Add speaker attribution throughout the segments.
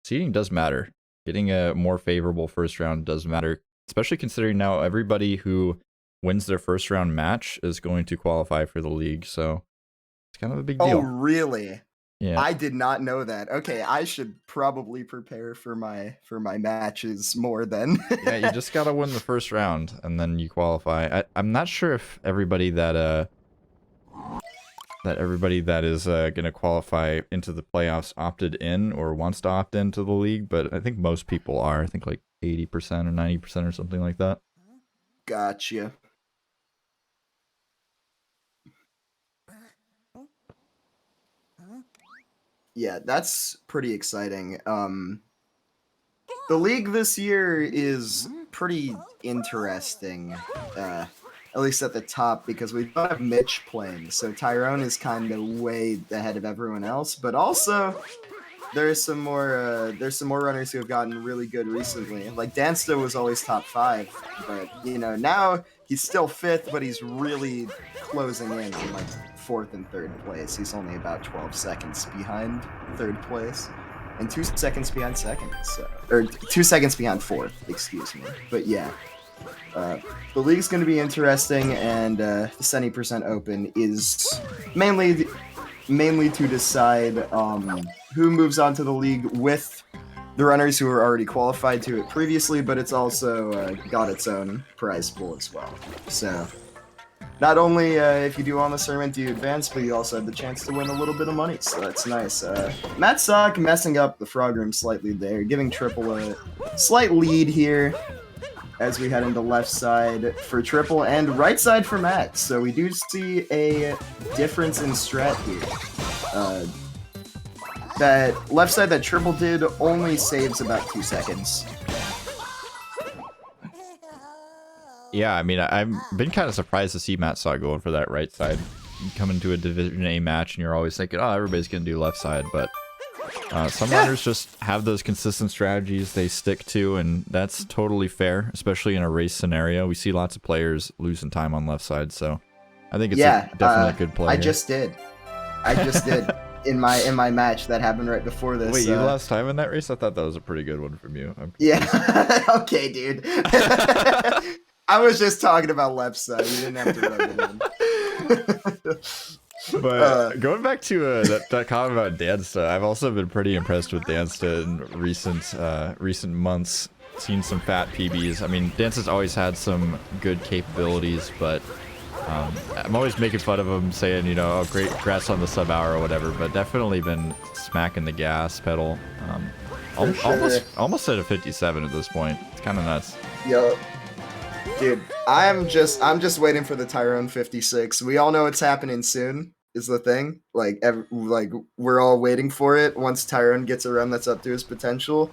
Speaker 1: seeding does matter. Getting a more favorable first round does matter, especially considering now everybody who wins their first round match is going to qualify for the league. So it's kind of a big deal.
Speaker 2: Oh, really?
Speaker 1: Yeah.
Speaker 2: I did not know that. Okay, I should probably prepare for my matches more then.
Speaker 1: Yeah, you just gotta win the first round and then you qualify. I'm not sure if everybody that is gonna qualify into the playoffs opted in or wants to opt into the league, but I think most people are. I think like 80% or 90% or something like that.
Speaker 2: Gotcha. Yeah, that's pretty exciting. The league this year is pretty interesting, at least at the top, because we don't have Mitch playing, so Tyrone is kind of way ahead of everyone else. But also, there's some more runners who have gotten really good recently. Like Dansta was always top 5, but now he's still 5th, but he's really closing in on like 4th and 3rd place. He's only about 12 seconds behind 3rd place, and 2 seconds behind 2nd, or 2 seconds behind 4th. Excuse me. But yeah, the league's going to be interesting, and the 70% Open is mainly to decide who moves on to the league with the runners who are already qualified to it previously, but it's also got its own prize pool as well. So not only if you do on the tournament do you advance, but you also have the chance to win a little bit of money, so that's nice. Matt Sock messing up the frog room slightly there, giving Triple a slight lead here as we head into left side for Triple and right side for Matt. So we do see a difference in strat here. That left side that Triple did only saves about 2 seconds.
Speaker 1: Yeah, I mean, I've been kind of surprised to see Matt Saw going for that right side. You come into a Division A match and you're always thinking, oh, everybody's going to do left side, but some runners just have those consistent strategies they stick to, and that's totally fair, especially in a race scenario. We see lots of players losing time on left side, so I think it's definitely a good play.
Speaker 2: I just did in my match that happened right before this.
Speaker 1: Wait, you lost time in that race? I thought that was a pretty good one from you.
Speaker 2: Yeah. Okay, dude. I was just talking about left side. You didn't have to rub it in.
Speaker 1: But going back to that comment about Dansta, I've also been pretty impressed with Dansta in recent months. Seen some fat PBs. I mean, Dansta's always had some good capabilities, but I'm always making fun of him, saying, oh, great, congrats on the sub hour or whatever. But definitely been smacking the gas pedal. Almost at a 57 at this point. It's kind of nuts.
Speaker 2: Yo. Dude, I'm just waiting for the Tyrone 56. We all know it's happening soon, is the thing. Like we're all waiting for it. Once Tyrone gets a run that's up to his potential,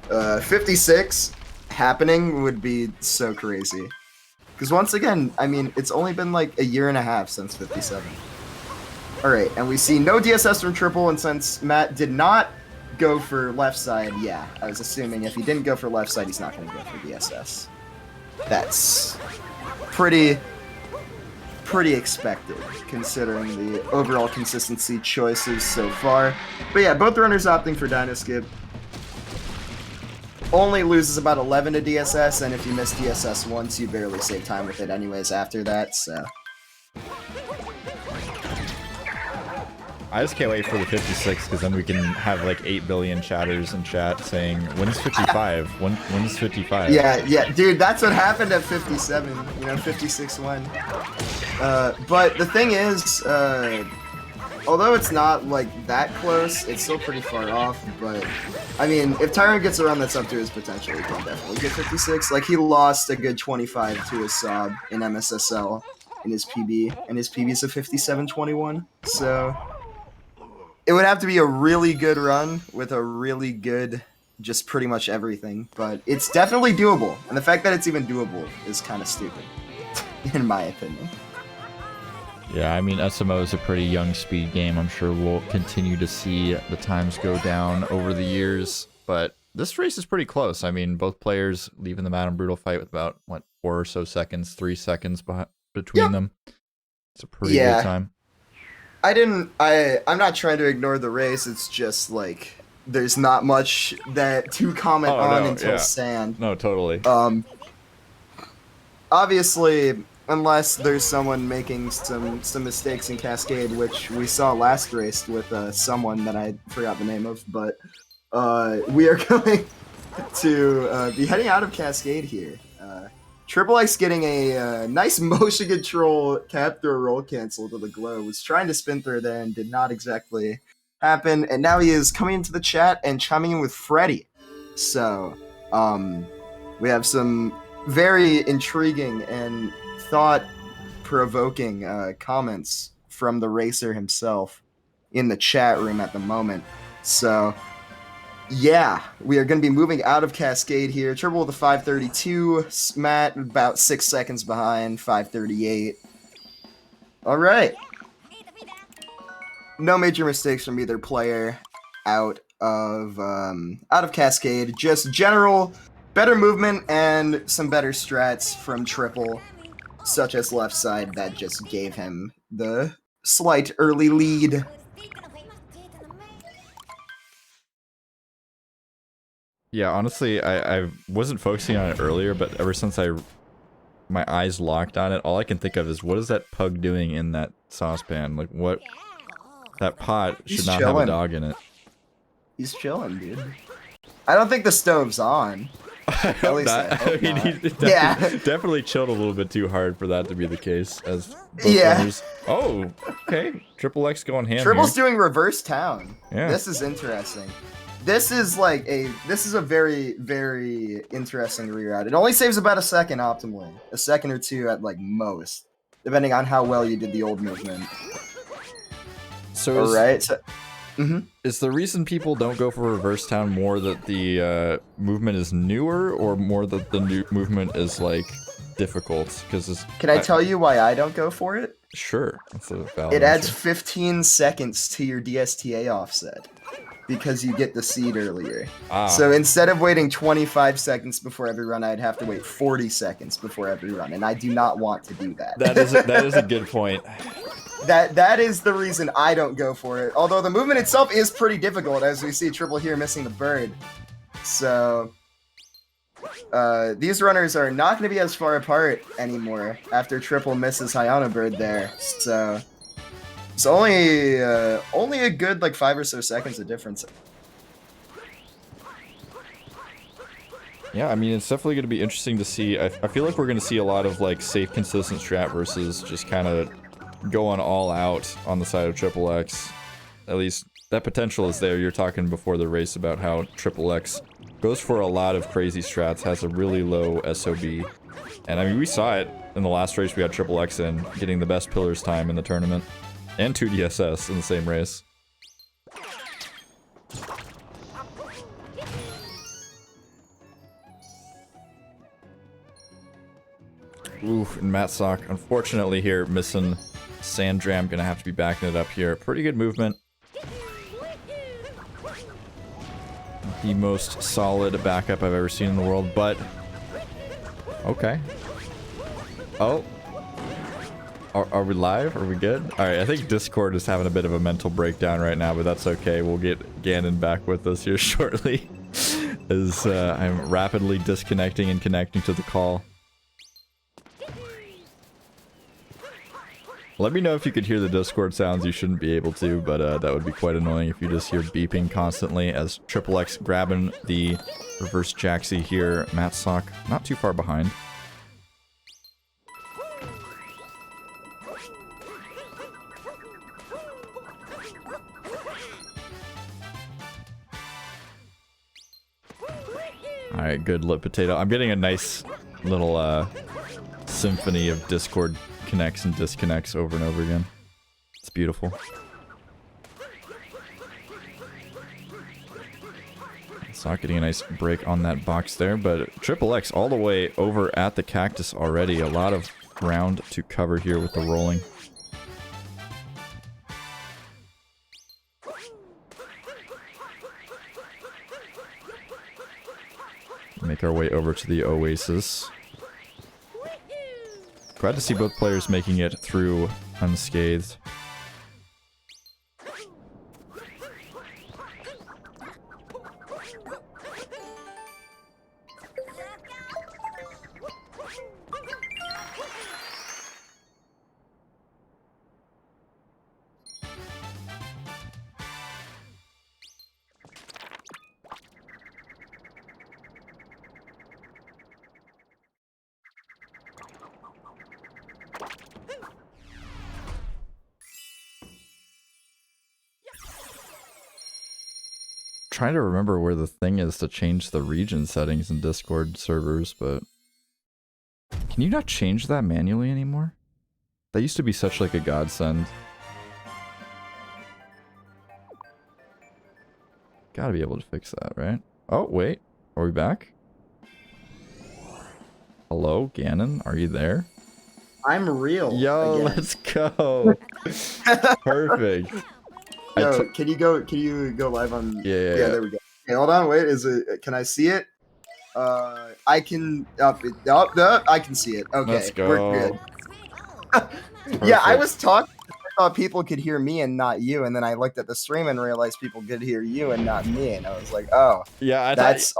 Speaker 2: 56 happening would be so crazy. Because once again, I mean, it's only been like a year and a half since 57. All right, and we see no DSS from Triple, and since Matt did not go for left side, yeah, I was assuming if he didn't go for left side, he's not going to go for DSS. That's pretty expected, considering the overall consistency choices so far. But yeah, both runners opting for Dino Skip. Only loses about 11 to DSS, and if you miss DSS once, you barely save time with it anyways after that, so...
Speaker 1: I just can't wait for the 56, because then we can have like 8 billion chatters in chat saying, when's 55? When's 55?
Speaker 2: Yeah, dude, that's what happened at 57, 56 won. But the thing is, although it's not like that close, it's still pretty far off, but I mean, if Tyrone gets a run that's up to his potential, he can definitely get 56. Like, he lost a good 25 to his Saab in MSSL in his PB, and his PB is a 57-21, so... It would have to be a really good run with a really good, just pretty much everything, but it's definitely doable, and the fact that it's even doable is kind of stupid, in my opinion.
Speaker 1: Yeah, I mean, SMO is a pretty young speed game. I'm sure we'll continue to see the times go down over the years, but this race is pretty close. I mean, both players leaving the Madam Brutal fight with about, 4 or so seconds, 3 seconds between them. It's a pretty good time.
Speaker 2: I'm not trying to ignore the race, it's just like, there's not much to comment on until sand.
Speaker 1: No, totally.
Speaker 2: Obviously, unless there's someone making some mistakes in Cascade, which we saw last race with someone that I forgot the name of, but we are going to be heading out of Cascade here. TripleX getting a nice motion control cap throw roll cancel to the glow. Was trying to spin through there and did not exactly happen. And now he is coming into the chat and chiming in with Freddy. So, we have some very intriguing and thought-provoking comments from the racer himself in the chat room at the moment. So, yeah, we are going to be moving out of Cascade here. Triple with a 532. Matt about 6 seconds behind, 538. All right. No major mistakes from either player out of Cascade. Just general better movement and some better strats from Triple, such as left side, that just gave him the slight early lead.
Speaker 1: Yeah, honestly, I wasn't focusing on it earlier, but ever since my eyes locked on it, all I can think of is, what is that pug doing in that saucepan? Like, what? That pot should not have a dog in it.
Speaker 2: He's chilling, dude. I don't think the stove's on. At least I hope not.
Speaker 1: He definitely chilled a little bit too hard for that to be the case. As runners. Oh, okay. TripleX going ham.
Speaker 2: Triple's doing reverse town.
Speaker 1: Yeah.
Speaker 2: This is interesting. This is a very, very interesting reroute. It only saves about a second optimally. A second or two at like most, depending on how well you did the old movement.
Speaker 1: So is the reason people don't go for reverse town more that the movement is newer, or more that the new movement is like difficult? Because
Speaker 2: can I tell you why I don't go for it?
Speaker 1: Sure, that's a valid
Speaker 2: It adds
Speaker 1: answer.
Speaker 2: 15 seconds to your DSTA offset because you get the seed earlier. So instead of waiting 25 seconds before every run, I'd have to wait 40 seconds before every run, and I do not want to do that.
Speaker 1: That is a good point.
Speaker 2: That is the reason I don't go for it. Although the movement itself is pretty difficult, as we see Triple here missing the bird. So these runners are not going to be as far apart anymore after Triple misses Hayano bird there. So it's only a good like 5 or so seconds of difference.
Speaker 1: Yeah, I mean, it's definitely going to be interesting to see. I feel like we're going to see a lot of like safe, consistent strat versus just kind of going all out on the side of TripleX. At least that potential is there. You're talking before the race about how TripleX goes for a lot of crazy strats, has a really low SOB. And I mean, we saw it in the last race we had TripleX in, getting the best pillars time in the tournament. And 2 DSS in the same race. Oof, and Matt Sock, unfortunately here, missing Sandram, gonna have to be backing it up here. Pretty good movement. The most solid backup I've ever seen in the world, but... Okay. Oh. Are we live? Are we good? Alright, I think Discord is having a bit of a mental breakdown right now, but that's okay. We'll get Gannon back with us here shortly. As I'm rapidly disconnecting and connecting to the call. Let me know if you could hear the Discord sounds. You shouldn't be able to, but that would be quite annoying if you just hear beeping constantly as TripleX grabbing the reverse Jaxie here. Matt Sock not too far behind. Alright, good lip potato. I'm getting a nice little symphony of Discord connects and disconnects over and over again. It's beautiful. It's not getting a nice break on that box there, but TripleX all the way over at the cactus already. A lot of ground to cover here with the rolling. Make our way over to the Oasis. Glad to see both players making it through unscathed. Trying to remember where the thing is to change the region settings in Discord servers, but can you not change that manually anymore? That used to be such like a godsend. Gotta be able to fix that, right? Oh, wait. Are we back? Hello, Ganon? Are you there?
Speaker 2: I'm real.
Speaker 1: Yo,
Speaker 2: again.
Speaker 1: let's go. Perfect.
Speaker 2: Yo, can you go live on?
Speaker 1: Yeah.
Speaker 2: There we go. Okay, hold on, wait. Is it? Can I see it? I can. I can see it. Okay,
Speaker 1: Let's go.
Speaker 2: we're good. Yeah, I was talking. I thought people could hear me and not you, and then I looked at the stream and realized people could hear you and not me, and I was like, oh.
Speaker 1: Yeah,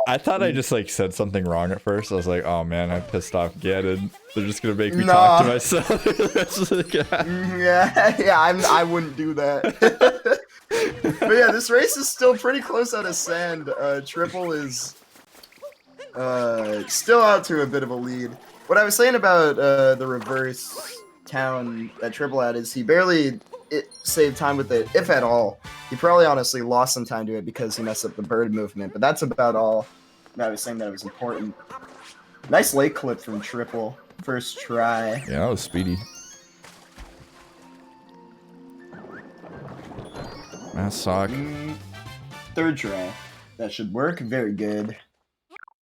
Speaker 1: I thought I just like said something wrong at first. I was like, oh man, I pissed off Ganon. They're just gonna make me talk to myself.
Speaker 2: Yeah, I wouldn't do that. But yeah, this race is still pretty close out of sand. Triple is still out to a bit of a lead. What I was saying about the reverse town that Triple had is he barely saved time with it, if at all. He probably honestly lost some time to it because he messed up the bird movement, but that's about all that I was saying that it was important. Nice late clip from Triple. First try.
Speaker 1: Yeah, that was speedy. Massock.
Speaker 2: Third try. That should work. Very good.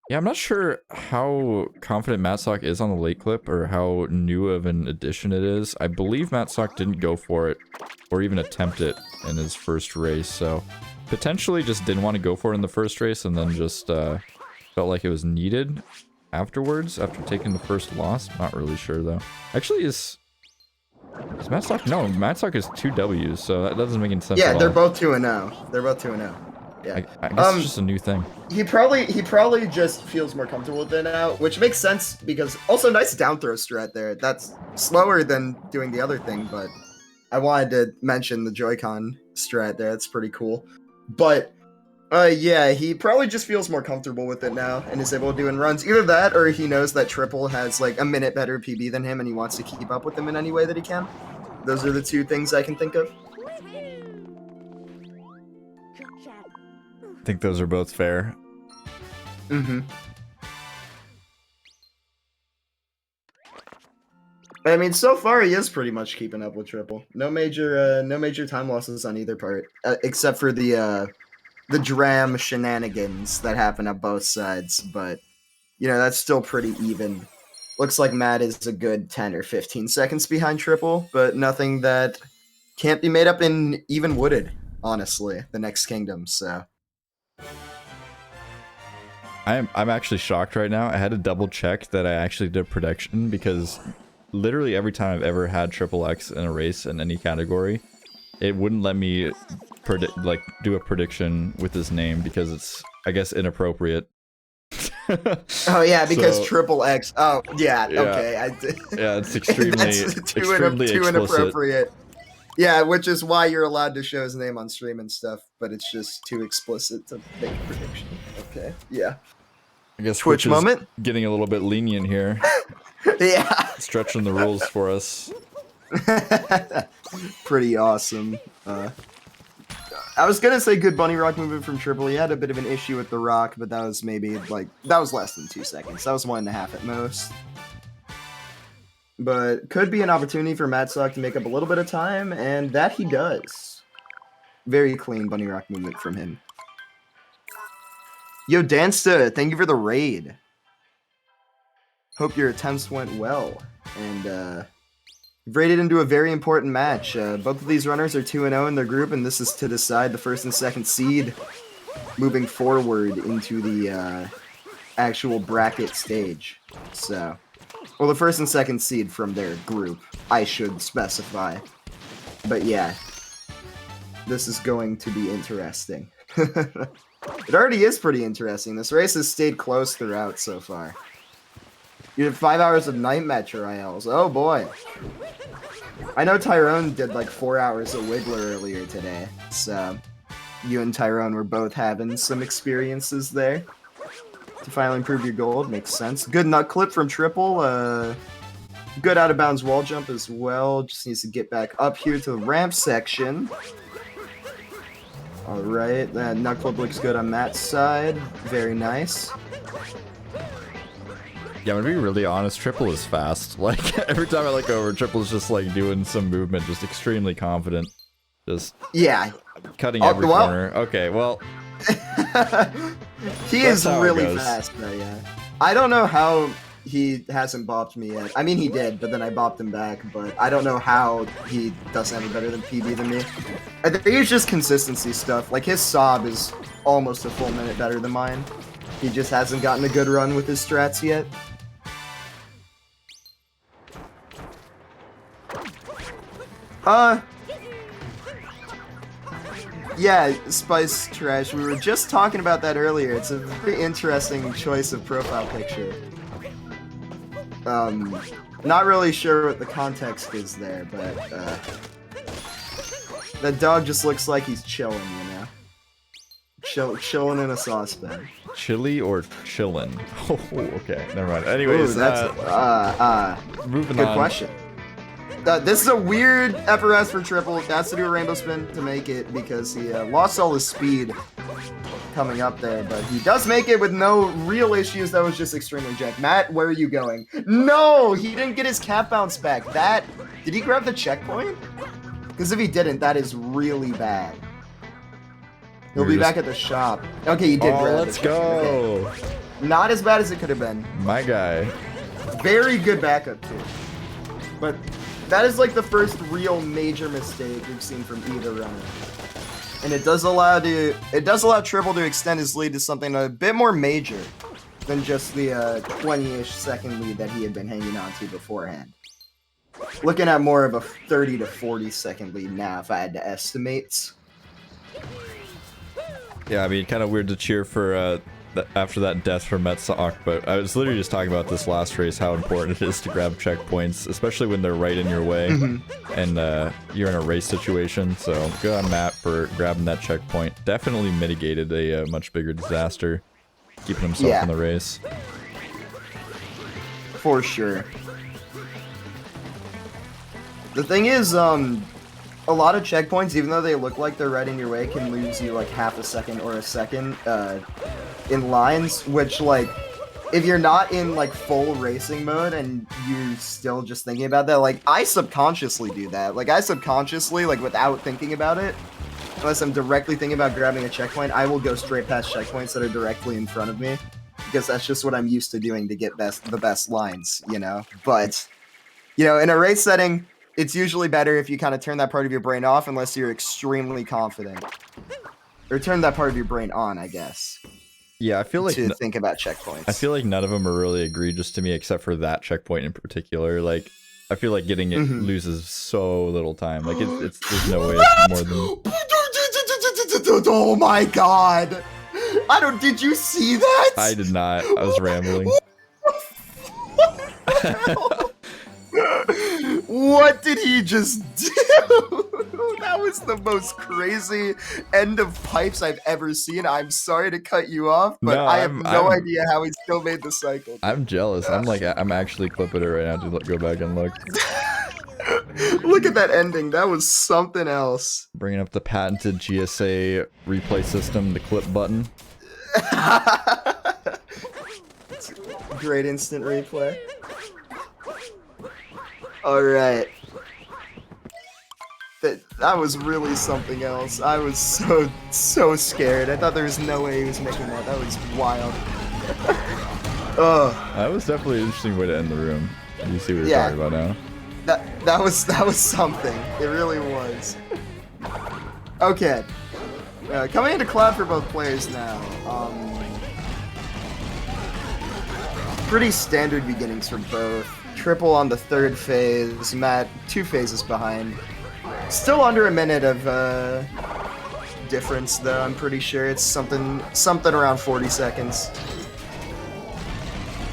Speaker 1: Yeah, I'm not sure how confident Matsock is on the late clip or how new of an addition it is. I believe Matsock didn't go for it or even attempt it in his first race, so potentially just didn't want to go for it in the first race and then just felt like it was needed afterwards after taking the first loss. Not really sure though. Actually, is Matsock? No, Matsock is 2 W's, so that doesn't make any sense.
Speaker 2: Yeah,
Speaker 1: at
Speaker 2: they're
Speaker 1: all.
Speaker 2: both 2-0. They're both 2-0. Yeah.
Speaker 1: I guess it's just a new thing.
Speaker 2: He probably just feels more comfortable with it now, which makes sense because also nice down throw strat there. That's slower than doing the other thing, but I wanted to mention the Joy-Con strat there. That's pretty cool. But yeah, he probably just feels more comfortable with it now and is able to do in runs. Either that or he knows that Triple has like a minute better PB than him and he wants to keep up with him in any way that he can. Those are the two things I can think of.
Speaker 1: I think those are both fair.
Speaker 2: Mm-hmm. I mean, so far he is pretty much keeping up with Triple. No major time losses on either part, except for the dram shenanigans that happen on both sides. But you know that's still pretty even. Looks like Matt is a good 10 or 15 seconds behind Triple, but nothing that can't be made up in even wooded. Honestly, the next kingdom. So.
Speaker 1: I'm actually shocked right now. I had to double check that I actually did a prediction because literally every time I've ever had TripleX in a race in any category, it wouldn't let me do a prediction with his name because it's, I guess, inappropriate.
Speaker 2: Oh yeah, because TripleX. Oh yeah, okay.
Speaker 1: Yeah, it's extremely
Speaker 2: too inappropriate. Yeah, which is why you're allowed to show his name on stream and stuff, but it's just too explicit to make a prediction. Okay, yeah.
Speaker 1: I guess
Speaker 2: Twitch moment?
Speaker 1: Getting a little bit lenient here.
Speaker 2: Yeah.
Speaker 1: Stretching the rules for us.
Speaker 2: Pretty awesome. I was gonna say good bunny rock movement from Triple. He had a bit of an issue with the rock, but that was maybe that was less than 2 seconds. That was 1.5 at most. But could be an opportunity for Matsock to make up a little bit of time, and that he does. Very clean bunny rock movement from him. Yo, Dansta, thank you for the raid. Hope your attempts went well. And you've raided into a very important match. Both of these runners are 2-0 in their group, and this is to decide the first and second seed moving forward into the actual bracket stage. So, well, the first and second seed from their group, I should specify. But yeah, this is going to be interesting. It already is pretty interesting. This race has stayed close throughout so far. You have 5 hours of nightmatch trials. Oh boy. I know Tyrone did like 4 hours of Wiggler earlier today, so you and Tyrone were both having some experiences there. To finally improve your gold, makes sense. Good nut clip from Triple. Good out of bounds wall jump as well. Just needs to get back up here to the ramp section. Alright, that nut clip looks good on Matt's side. Very nice.
Speaker 1: Yeah, I'm gonna be really honest, Triple is fast. Like, every time I look over, Triple's just like doing some movement, just extremely confident. Just cutting every corner. Okay, well.
Speaker 2: He is really fast though, yeah. I don't know how he hasn't bopped me yet. I mean, he did, but then I bopped him back, but I don't know how he doesn't have a better than PB than me. I think it's just consistency stuff. Like, his sob is almost a full minute better than mine. He just hasn't gotten a good run with his strats yet. Yeah, Spice Trash, we were just talking about that earlier. It's a very interesting choice of profile picture. Not really sure what the context is there, but, that dog just looks like he's chilling, you know? Chilling in a saucepan.
Speaker 1: Chili or chillin'? Oh, okay, never mind. Anyways,
Speaker 2: ooh, that's,
Speaker 1: moving
Speaker 2: good
Speaker 1: on.
Speaker 2: Question. This is a weird FRS for Triple. That's to do a rainbow spin to make it because he lost all his speed coming up there, but he does make it with no real issues. That was just extremely jank. Matt, where are you going? No, he didn't get his cap bounce back. Did he grab the checkpoint? Because if he didn't, that is really bad. He'll be back at the shop. Okay, he did grab it.
Speaker 1: Let's go.
Speaker 2: Okay. Not as bad as it could have been.
Speaker 1: My guy.
Speaker 2: Very good backup too. But that is like the first real major mistake we've seen from either runner. And it does allow Triple to extend his lead to something a bit more major than just the 20-ish second lead that he had been hanging on to beforehand. Looking at more of a 30 to 40 second lead now, if I had to estimate.
Speaker 1: Yeah, I mean, kind of weird to cheer for after that death from Metsock, but I was literally just talking about this last race, how important it is to grab checkpoints, especially when they're right in your way, and you're in a race situation, so good on Matt for grabbing that checkpoint. Definitely mitigated a much bigger disaster, keeping himself in the race.
Speaker 2: For sure. The thing is, a lot of checkpoints, even though they look like they're right in your way, can lose you like half a second or a second in lines, which, like, if you're not in like full racing mode and you're still just thinking about that, like, I subconsciously do that. Like, I subconsciously, like, without thinking about it, unless I'm directly thinking about grabbing a checkpoint, I will go straight past checkpoints that are directly in front of me, because that's just what I'm used to doing to get the best lines, you know? But, you know, in a race setting, it's usually better if you kind of turn that part of your brain off unless you're extremely confident. Or turn that part of your brain on, I guess.
Speaker 1: Yeah, I feel like
Speaker 2: to think about checkpoints.
Speaker 1: I feel like none of them are really egregious to me except for that checkpoint in particular. Like, I feel like getting it loses so little time. Like, it's there's no way it's more than...
Speaker 2: Oh my god! Did you see that?
Speaker 1: I did not. I was rambling.
Speaker 2: What did he just do? That was the most crazy end of pipes I've ever seen. I'm sorry to cut you off, but I have no idea how he still made the cycle.
Speaker 1: I'm jealous. I'm actually clipping it right now to go back and look.
Speaker 2: Look at that ending. That was something else.
Speaker 1: Bringing up the patented GSA replay system, the clip button.
Speaker 2: Great instant replay. Alright. That was really something else. I was so scared. I thought there was no way he was making that. That was wild.
Speaker 1: That was definitely an interesting way to end the room. You see what you're talking about now.
Speaker 2: That was something. It really was. Okay. Coming into Cloud for both players now. Pretty standard beginnings for both. Triple on the third phase, Matt 2 phases behind. Still under a minute of difference though. I'm pretty sure it's something around 40 seconds.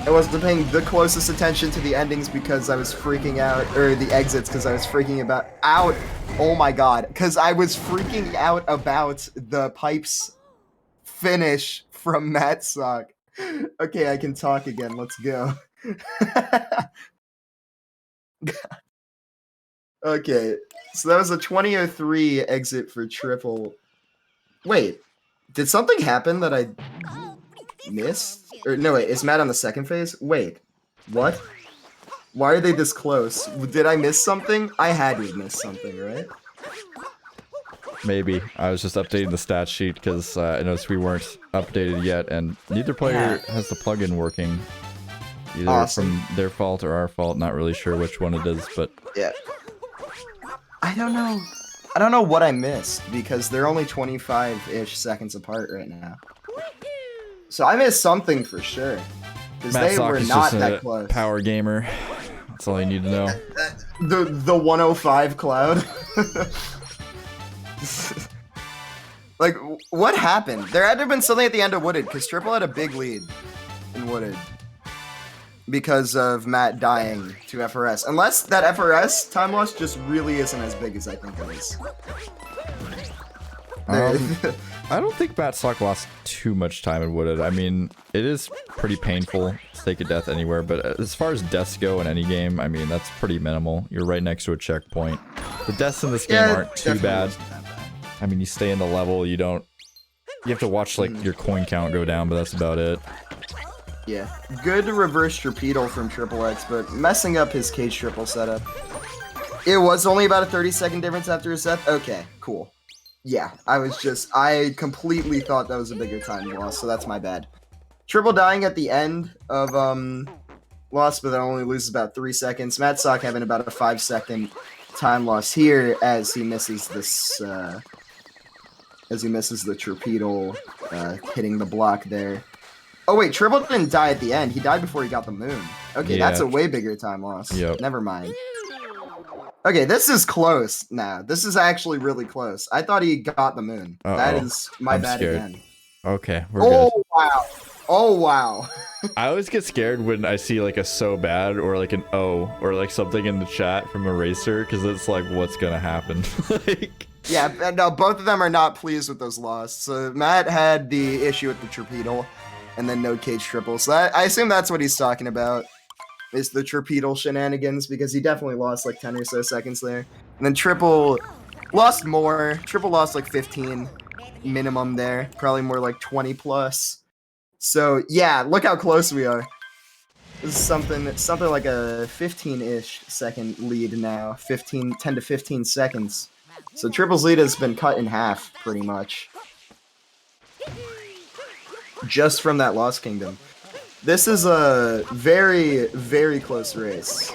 Speaker 2: I wasn't paying the closest attention to the endings because I was freaking out, or the exits because I was freaking out. Oh my god, because I was freaking out about the pipes finish from Matt Sock. Okay, I can talk again. Let's go. Okay, so that was a 2003 exit for triple. Wait, did something happen that I missed? Or no, wait, is Matt on the second phase? Wait, what? Why are they this close? Did I miss something? I had to miss something, right?
Speaker 1: Maybe. I was just updating the stat sheet because I noticed we weren't updated yet, and neither player has the plugin working. Either from their fault or our fault, not really sure which one it is, but...
Speaker 2: Yeah. I don't know what I missed, because they're only 25-ish seconds apart right now. So I missed something for sure. Because they were not that close.
Speaker 1: Power gamer. That's all you need to know.
Speaker 2: The 105 cloud. Like, what happened? There had to have been something at the end of Wooded, because Triple had a big lead in Wooded. Because of Matt dying to FRS. Unless that FRS time loss just really isn't as big as I think it is.
Speaker 1: I don't think Matt Sock lost too much time in Wooded. I mean, it is pretty painful to take a death anywhere, but as far as deaths go in any game, I mean, that's pretty minimal. You're right next to a checkpoint. The deaths in this game aren't too bad. I mean, you stay in the level, you have to watch, like, your coin count go down, but that's about it.
Speaker 2: Yeah, good reverse torpedo from TripleX, but messing up his cage triple setup. It was only about a 30-second difference after his death? Okay, cool. Yeah, I completely thought that was a bigger time loss, so that's my bad. Triple dying at the end of, loss, but that only loses about 3 seconds. Matt Sock having about a 5-second time loss here as he misses this, the torpedo, hitting the block there. Oh wait, Triple didn't die at the end. He died before he got the moon. Okay, yeah. That's a way bigger time loss.
Speaker 1: Yep.
Speaker 2: Never mind. Okay, this is close now. This is actually really close. I thought he got the moon. That is my bad again.
Speaker 1: Okay, we're good.
Speaker 2: Wow. Oh wow.
Speaker 1: I always get scared when I see like a so bad or like an O or like something in the chat from Eraser because it's like, what's gonna happen? Like...
Speaker 2: Yeah, no, both of them are not pleased with those losses. So Matt had the issue with the torpedo. And then no cage triple. So I assume that's what he's talking about, is the torpedo shenanigans, because he definitely lost like 10 or so seconds there. And then Triple lost more. Triple lost like 15 minimum there, probably more like 20 plus. So yeah, look how close we are. This is something like a 15-ish second lead now, 10 to 15 seconds. So Triple's lead has been cut in half pretty much. Just from that Lost Kingdom. This is a very, very close race.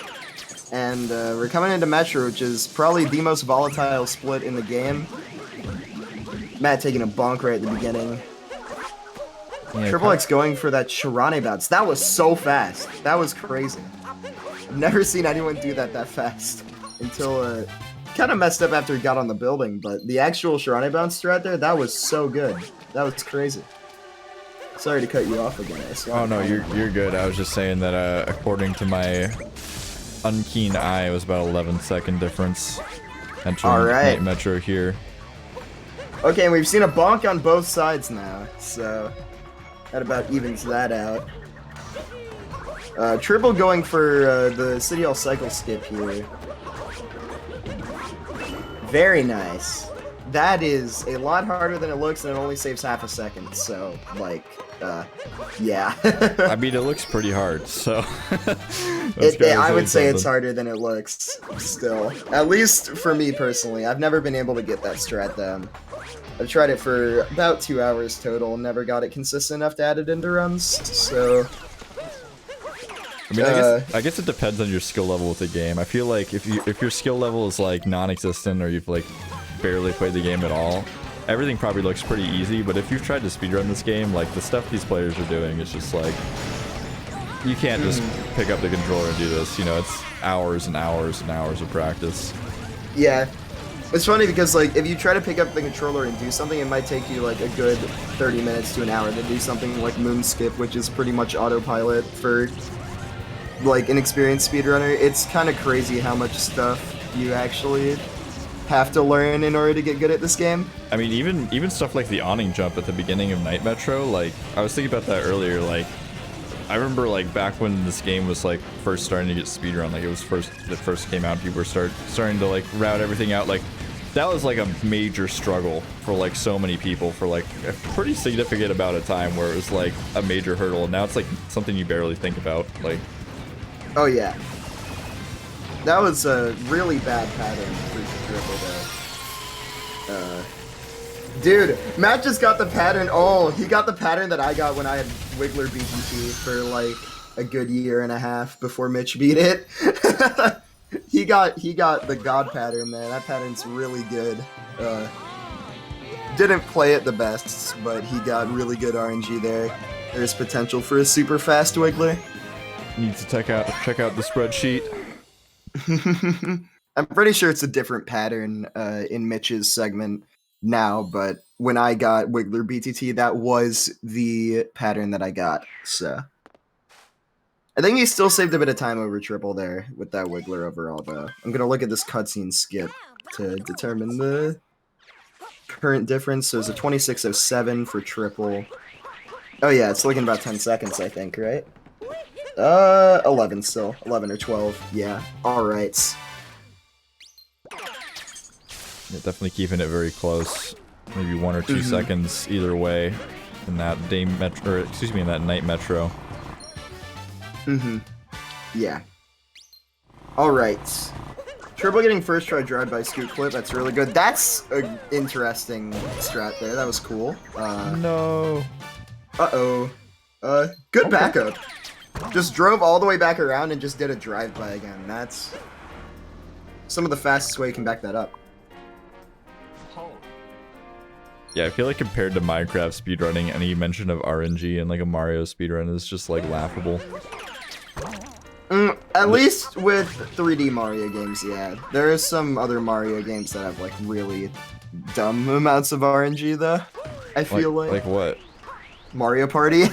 Speaker 2: And we're coming into Metro, which is probably the most volatile split in the game. Matt taking a bonk right at the beginning. Yeah, TripleX going for that Shirane bounce. That was so fast. That was crazy. I've never seen anyone do that fast. Until, kind of messed up after he got on the building. But the actual Shirane bounce threat there, that was so good. That was crazy. Sorry to cut you off again.
Speaker 1: Oh no, you're good. I was just saying that according to my unkeen eye, it was about 11-second difference entering Metro here.
Speaker 2: Okay, and we've seen a bonk on both sides now, so that about evens that out. Triple going for the City Hall cycle skip here. Very nice. That is a lot harder than it looks, and it only saves half a second, so, like, yeah.
Speaker 1: I mean, it looks pretty hard, so...
Speaker 2: I would say it's harder than it looks, still. At least for me, personally. I've never been able to get that strat down. I've tried it for about 2 hours total, and never got it consistent enough to add it into runs, so...
Speaker 1: I mean, I guess it depends on your skill level with the game. I feel like if your skill level is, like, non-existent, or you've, like, barely played the game at all, everything probably looks pretty easy, but if you've tried to speedrun this game, like, the stuff these players are doing is just like, you can't just pick up the controller and do this, you know, it's hours and hours and hours of practice.
Speaker 2: Yeah, It's funny because like if you try to pick up the controller and do something, it might take you like a good 30 minutes to an hour to do something like moon skip, which is pretty much autopilot for like an experienced speedrunner. It's kind of crazy how much stuff you actually have to learn in order to get good at this game.
Speaker 1: I mean, even stuff like the awning jump at the beginning of Night Metro, like, I was thinking about that earlier, like, I remember, like, back when this game was, like, first starting to get speedrun, like, it first came out, people were starting to, like, route everything out, like, that was, like, a major struggle for, like, so many people for, like, a pretty significant amount of time where it was, like, a major hurdle, and now it's, like, something you barely think about, like...
Speaker 2: Oh, yeah. That was a really bad pattern for Triple, though. Dude, Matt just got the pattern. Oh, he got the pattern that I got when I had Wiggler BGT for like a good year and a half before Mitch beat it. he got the God pattern, man. That pattern's really good. Didn't play it the best, but he got really good RNG there. There's potential for a super fast Wiggler.
Speaker 1: Need to check out the spreadsheet.
Speaker 2: I'm pretty sure it's a different pattern in Mitch's segment now, but when I got Wiggler BTT, that was the pattern that I got, so. I think he still saved a bit of time over Triple there with that Wiggler overall, though. I'm gonna look at this cutscene skip to determine the current difference. So it's a 26:07 for Triple. Oh yeah, it's looking about 10 seconds, I think, right? 11 still. 11 or 12, yeah. Alright.
Speaker 1: Yeah, definitely keeping it very close. Maybe 1 or 2 seconds either way in that day metro, or excuse me, in that night metro.
Speaker 2: Yeah. Alright. Triple getting first try drive-by scoot clip, that's really good. That's an interesting strat there, that was cool.
Speaker 1: No.
Speaker 2: Uh-oh. Good backup. Just drove all the way back around and just did a drive-by again. That's some of the fastest way you can back that up.
Speaker 1: Yeah, I feel like compared to Minecraft speedrunning, any mention of RNG in like a Mario speedrun is just like laughable.
Speaker 2: At least with 3D Mario games, yeah. There are some other Mario games that have like really dumb amounts of RNG though. I feel like.
Speaker 1: Like what?
Speaker 2: Mario Party.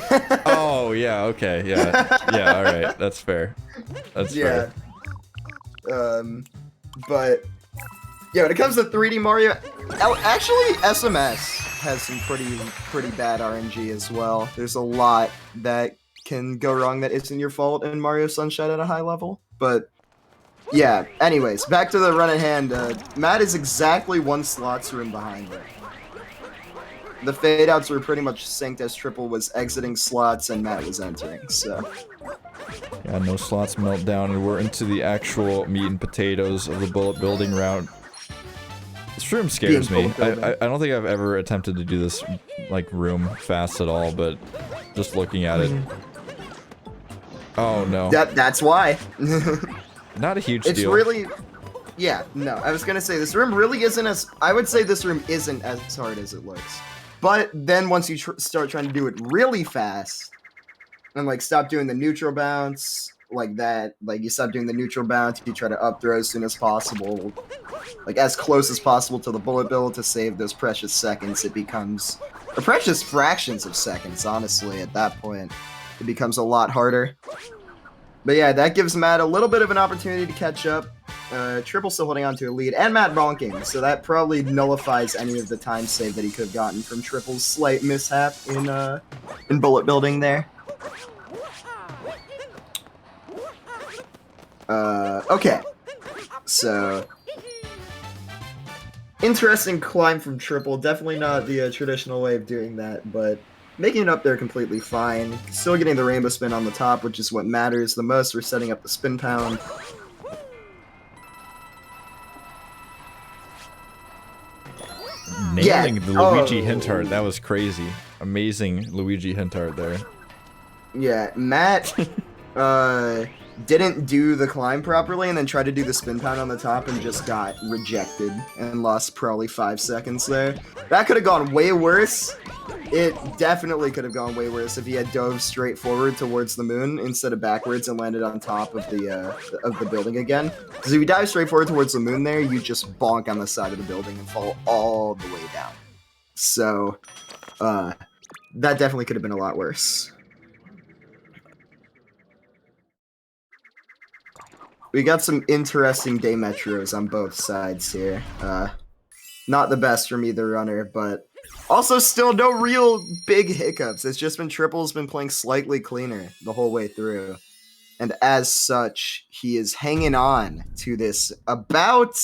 Speaker 1: Oh yeah, okay, yeah. Yeah, alright, that's fair. That's fair.
Speaker 2: But yeah, when it comes to 3D Mario, actually SMS has some pretty bad RNG as well. There's a lot that can go wrong that isn't your fault in Mario Sunshine at a high level. But yeah, anyways, back to the run at hand. Matt is exactly 1 slots room behind it. The fade outs were pretty much synced as Triple was exiting slots and Matt was entering, so.
Speaker 1: Yeah, no slots meltdown, and we're into the actual meat and potatoes of the bullet building round. This room scares me. I don't think I've ever attempted to do this, like, room fast at all, but just looking at it. Oh, no.
Speaker 2: That's why.
Speaker 1: Not a huge deal.
Speaker 2: It's really... Yeah, no, I was gonna say, this room really isn't as... I would say this room isn't as hard as it looks. But then once you start trying to do it really fast, and, like, stop doing the neutral bounce, like that, like, you stop doing the neutral bounce, you try to up throw as soon as possible, like, as close as possible to the bullet bill to save those precious seconds, it becomes... Or precious fractions of seconds, honestly, at that point. It becomes a lot harder. But yeah, that gives Matt a little bit of an opportunity to catch up. Triple still holding on to a lead, and Matt bonking, so that probably nullifies any of the time save that he could have gotten from Triple's slight mishap in bullet building there. Okay. So... Interesting climb from Triple, definitely not the traditional way of doing that, but making it up there completely fine. Still getting the rainbow spin on the top, which is what matters the most. We're setting up the spin pound.
Speaker 1: Nailing the Luigi hint art, that was crazy. Amazing Luigi hint art there.
Speaker 2: Yeah, Matt didn't do the climb properly and then tried to do the spin pound on the top and just got rejected and lost probably 5 seconds there. That could have gone way worse. It definitely could have gone way worse if he had dove straight forward towards the moon instead of backwards and landed on top of the building again. Because if you dive straight forward towards the moon there, you just bonk on the side of the building and fall all the way down. So, that definitely could have been a lot worse. We got some interesting day metros on both sides here. Not the best from either runner, but also still no real big hiccups. It's just been Triple's been playing slightly cleaner the whole way through. And as such, he is hanging on to this about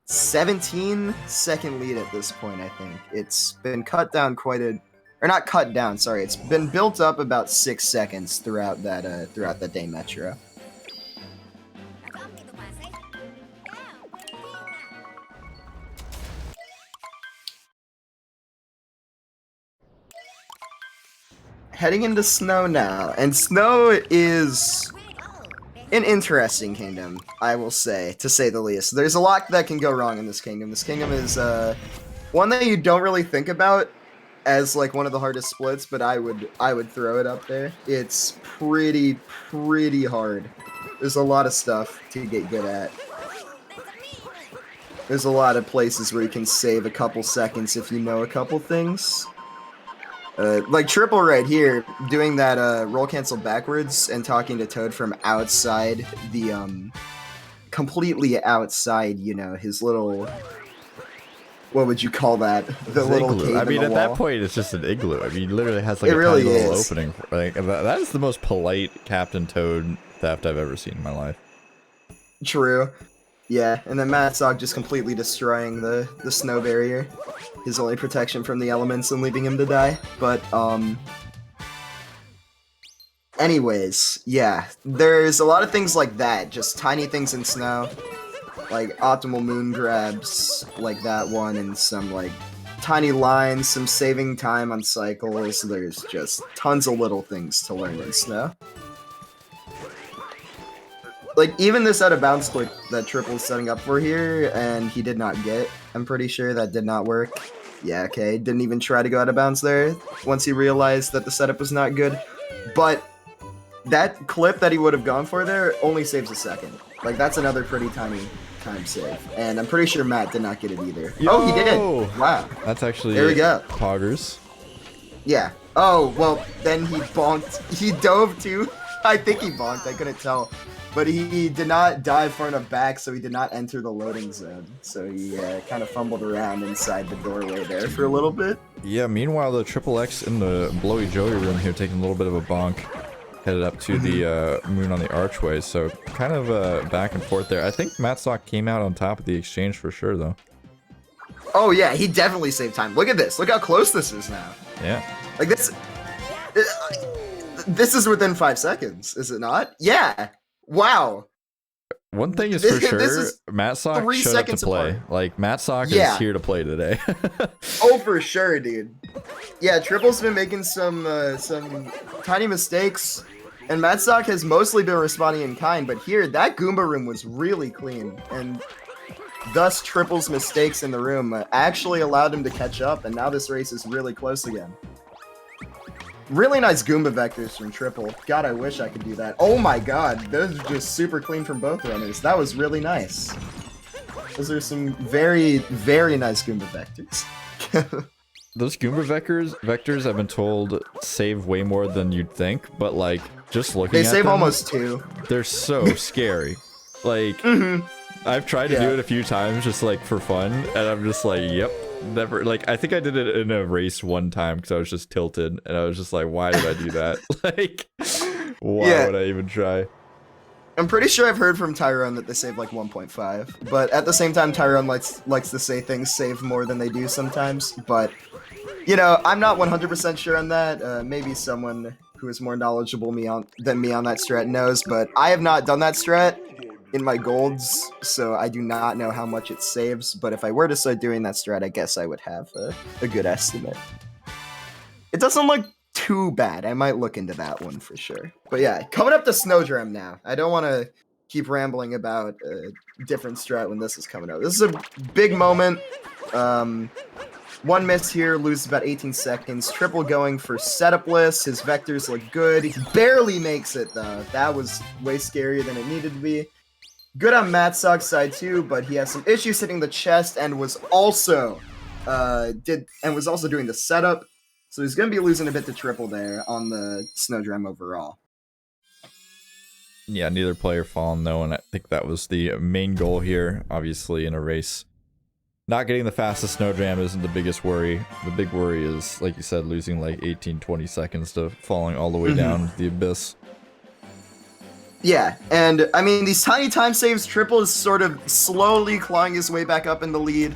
Speaker 2: 17-second lead at this point, I think. It's been cut down or not cut down, sorry. It's been built up about 6 seconds throughout that day metro. Heading into Snow now, and Snow is an interesting kingdom, I will say, to say the least. There's a lot that can go wrong in this kingdom. This kingdom is one that you don't really think about as like one of the hardest splits, but I would throw it up there. It's pretty hard. There's a lot of stuff to get good at. There's a lot of places where you can save a couple seconds if you know a couple things. Like Triple right here, doing that roll cancel backwards and talking to Toad from outside the, completely outside, you know, his little, what would you call that? The little
Speaker 1: igloo.
Speaker 2: cave
Speaker 1: I mean,
Speaker 2: in the
Speaker 1: at
Speaker 2: wall.
Speaker 1: that point, it's just an igloo. I mean, it literally has like
Speaker 2: It
Speaker 1: a
Speaker 2: really
Speaker 1: tiny little
Speaker 2: is.
Speaker 1: opening. Like, that is the most polite Captain Toad theft I've ever seen in my life.
Speaker 2: True. Yeah, and then Matsog just completely destroying the snow barrier. His only protection from the elements and leaving him to die. But, anyways, yeah. There's a lot of things like that. Just tiny things in snow. Like optimal moon grabs, like that one, and some, like, tiny lines, some saving time on cycles. There's just tons of little things to learn in snow. Like, even this out of bounds click that Triple's setting up for here, and he did not get, I'm pretty sure that did not work. Yeah, okay, didn't even try to go out of bounds there once he realized that the setup was not good. But that clip that he would have gone for there only saves a second. Like, that's another pretty tiny time save. And I'm pretty sure Matt did not get it either.
Speaker 1: Yo!
Speaker 2: Oh, he did! Wow.
Speaker 1: That's actually
Speaker 2: there we go.
Speaker 1: Poggers.
Speaker 2: Yeah. Oh, well, then he bonked. He dove too. I think he bonked, I couldn't tell. But he did not dive far enough back, so he did not enter the loading zone. So he kind of fumbled around inside the doorway there for a little bit.
Speaker 1: Yeah, meanwhile, the TripleX in the Blowy Joey room here taking a little bit of a bonk. Headed up to the moon on the archway, so kind of back and forth there. I think Matsock came out on top of the exchange for sure, though.
Speaker 2: Oh, yeah, he definitely saved time. Look at this. Look how close this is now.
Speaker 1: Yeah.
Speaker 2: Like, this is within 5 seconds, is it not? Yeah. Wow.
Speaker 1: One thing is for sure, Matsock
Speaker 2: 3
Speaker 1: showed up to
Speaker 2: seconds
Speaker 1: play.
Speaker 2: apart.
Speaker 1: Like, Matsock
Speaker 2: Yeah.
Speaker 1: is here to play today.
Speaker 2: Oh, for sure, dude. Yeah, Triple's been making some tiny mistakes, and Matsock has mostly been responding in kind, but here, that Goomba room was really clean, and thus Triple's mistakes in the room actually allowed him to catch up, and now this race is really close again. Really nice Goomba vectors from Triple. God, I wish I could do that. Oh my god, those are just super clean from both runners. That was really nice. Those are some very, very nice Goomba vectors.
Speaker 1: Those Goomba vectors, I've been told, save way more than you'd think, but like, just looking at them...
Speaker 2: They save almost 2.
Speaker 1: They're so scary. Like, I've tried to do it a few times just like for fun, and I'm just like, yep. Never, like, I think I did it in a race one time because I was just tilted, and I was just like, why did I do that? Like, why would I even try?
Speaker 2: I'm pretty sure I've heard from Tyrone that they save like 1.5, but at the same time, Tyrone likes to say things save more than they do sometimes, but, you know, I'm not 100% sure on that. Maybe someone who is more knowledgeable than me on that strat knows, but I have not done that strat in my golds, so I do not know how much it saves, but if I were to start doing that strat, I guess I would have a good estimate. It doesn't look too bad. I might look into that one for sure. But yeah, coming up to Snowdram now. I don't want to keep rambling about a different strat when this is coming out. This is a big moment. One miss here, loses about 18 seconds. Triple going for setupless. His vectors look good. He barely makes it though. That was way scarier than it needed to be. Good on Matsock's side too, but he has some issues hitting the chest and was also doing the setup. So he's gonna be losing a bit to Triple there on the Snowdram overall.
Speaker 1: Yeah, neither player fallen though, and I think that was the main goal here. Obviously, in a race, not getting the fastest Snowdram isn't the biggest worry. The big worry is, like you said, losing like 18-20 seconds to falling all the way down the abyss.
Speaker 2: Yeah, and I mean, these tiny time saves, Triple is sort of slowly clawing his way back up in the lead.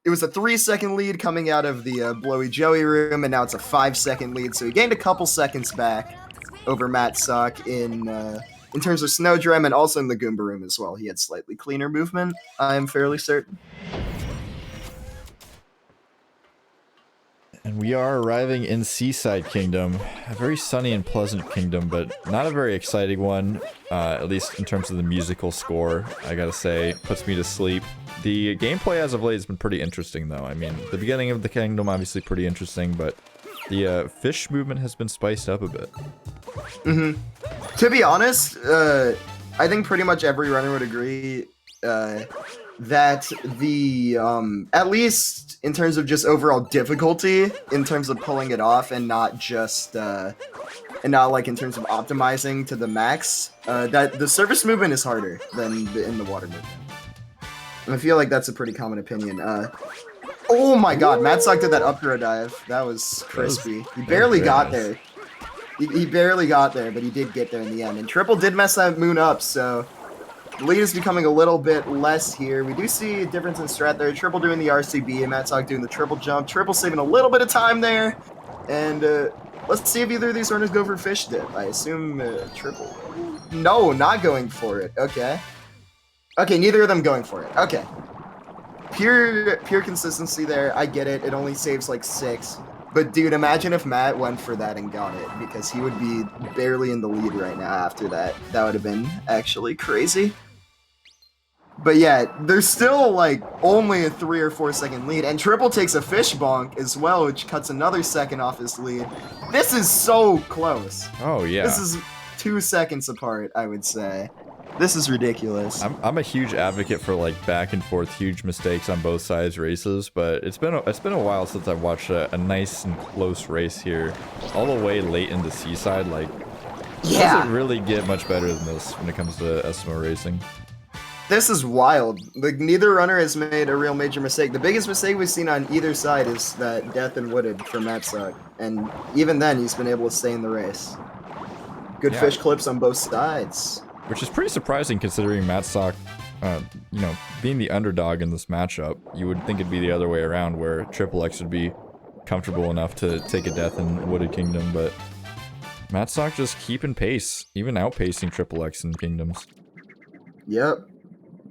Speaker 2: It was a 3-second lead coming out of the Blowy Joey room, and now it's a 5-second lead, so he gained a couple seconds back over Matsock in terms of Snowdram, and also in the Goomba room as well. He had slightly cleaner movement, I'm fairly certain.
Speaker 1: And we are arriving in Seaside Kingdom, a very sunny and pleasant kingdom, but not a very exciting one, at least in terms of the musical score, I gotta say, puts me to sleep. The gameplay as of late has been pretty interesting though. I mean, the beginning of the kingdom obviously pretty interesting, but the fish movement has been spiced up a bit.
Speaker 2: To be honest, I think pretty much every runner would agree that the at least in terms of just overall difficulty, in terms of pulling it off, and not just and not like in terms of optimizing to the max, that the surface movement is harder than in the water movement. And I feel like that's a pretty common opinion. Oh my god, Matsock did that up throw dive. That was crispy. He barely got there. He barely got there, but he did get there in the end. And Triple did mess that moon up, so the lead is becoming a little bit less here. We do see a difference in strat there. Triple doing the RCB and Matsock doing the triple jump. Triple saving a little bit of time there. And let's see if either of these runners go for fish dip. I assume Triple. No, not going for it. Okay. Okay, neither of them going for it. Okay. Pure consistency there. I get it. It only saves like 6. But dude, imagine if Matt went for that and got it, because he would be barely in the lead right now after that. That would have been actually crazy. But yeah, there's still like only a 3 or 4 second lead, and Triple takes a fish bonk as well, which cuts another second off his lead. This is so close.
Speaker 1: Oh yeah.
Speaker 2: This is 2 seconds apart, I would say. This is ridiculous.
Speaker 1: I'm a huge advocate for like back and forth huge mistakes on both sides races, but it's been a while since I've watched a nice and close race here, all the way late into Seaside. Like,
Speaker 2: yeah,
Speaker 1: doesn't really get much better than this when it comes to SMO racing.
Speaker 2: This is wild. Like, neither runner has made a real major mistake. The biggest mistake we've seen on either side is that death and wooded from Matsock, and even then he's been able to stay in the race. Good fish clips on both sides.
Speaker 1: Which is pretty surprising considering Matsock, you know, being the underdog in this matchup. You would think it'd be the other way around, where TripleX would be comfortable enough to take a death in Wooded Kingdom, but Matsock just keeping pace, even outpacing TripleX in Kingdoms.
Speaker 2: Yep.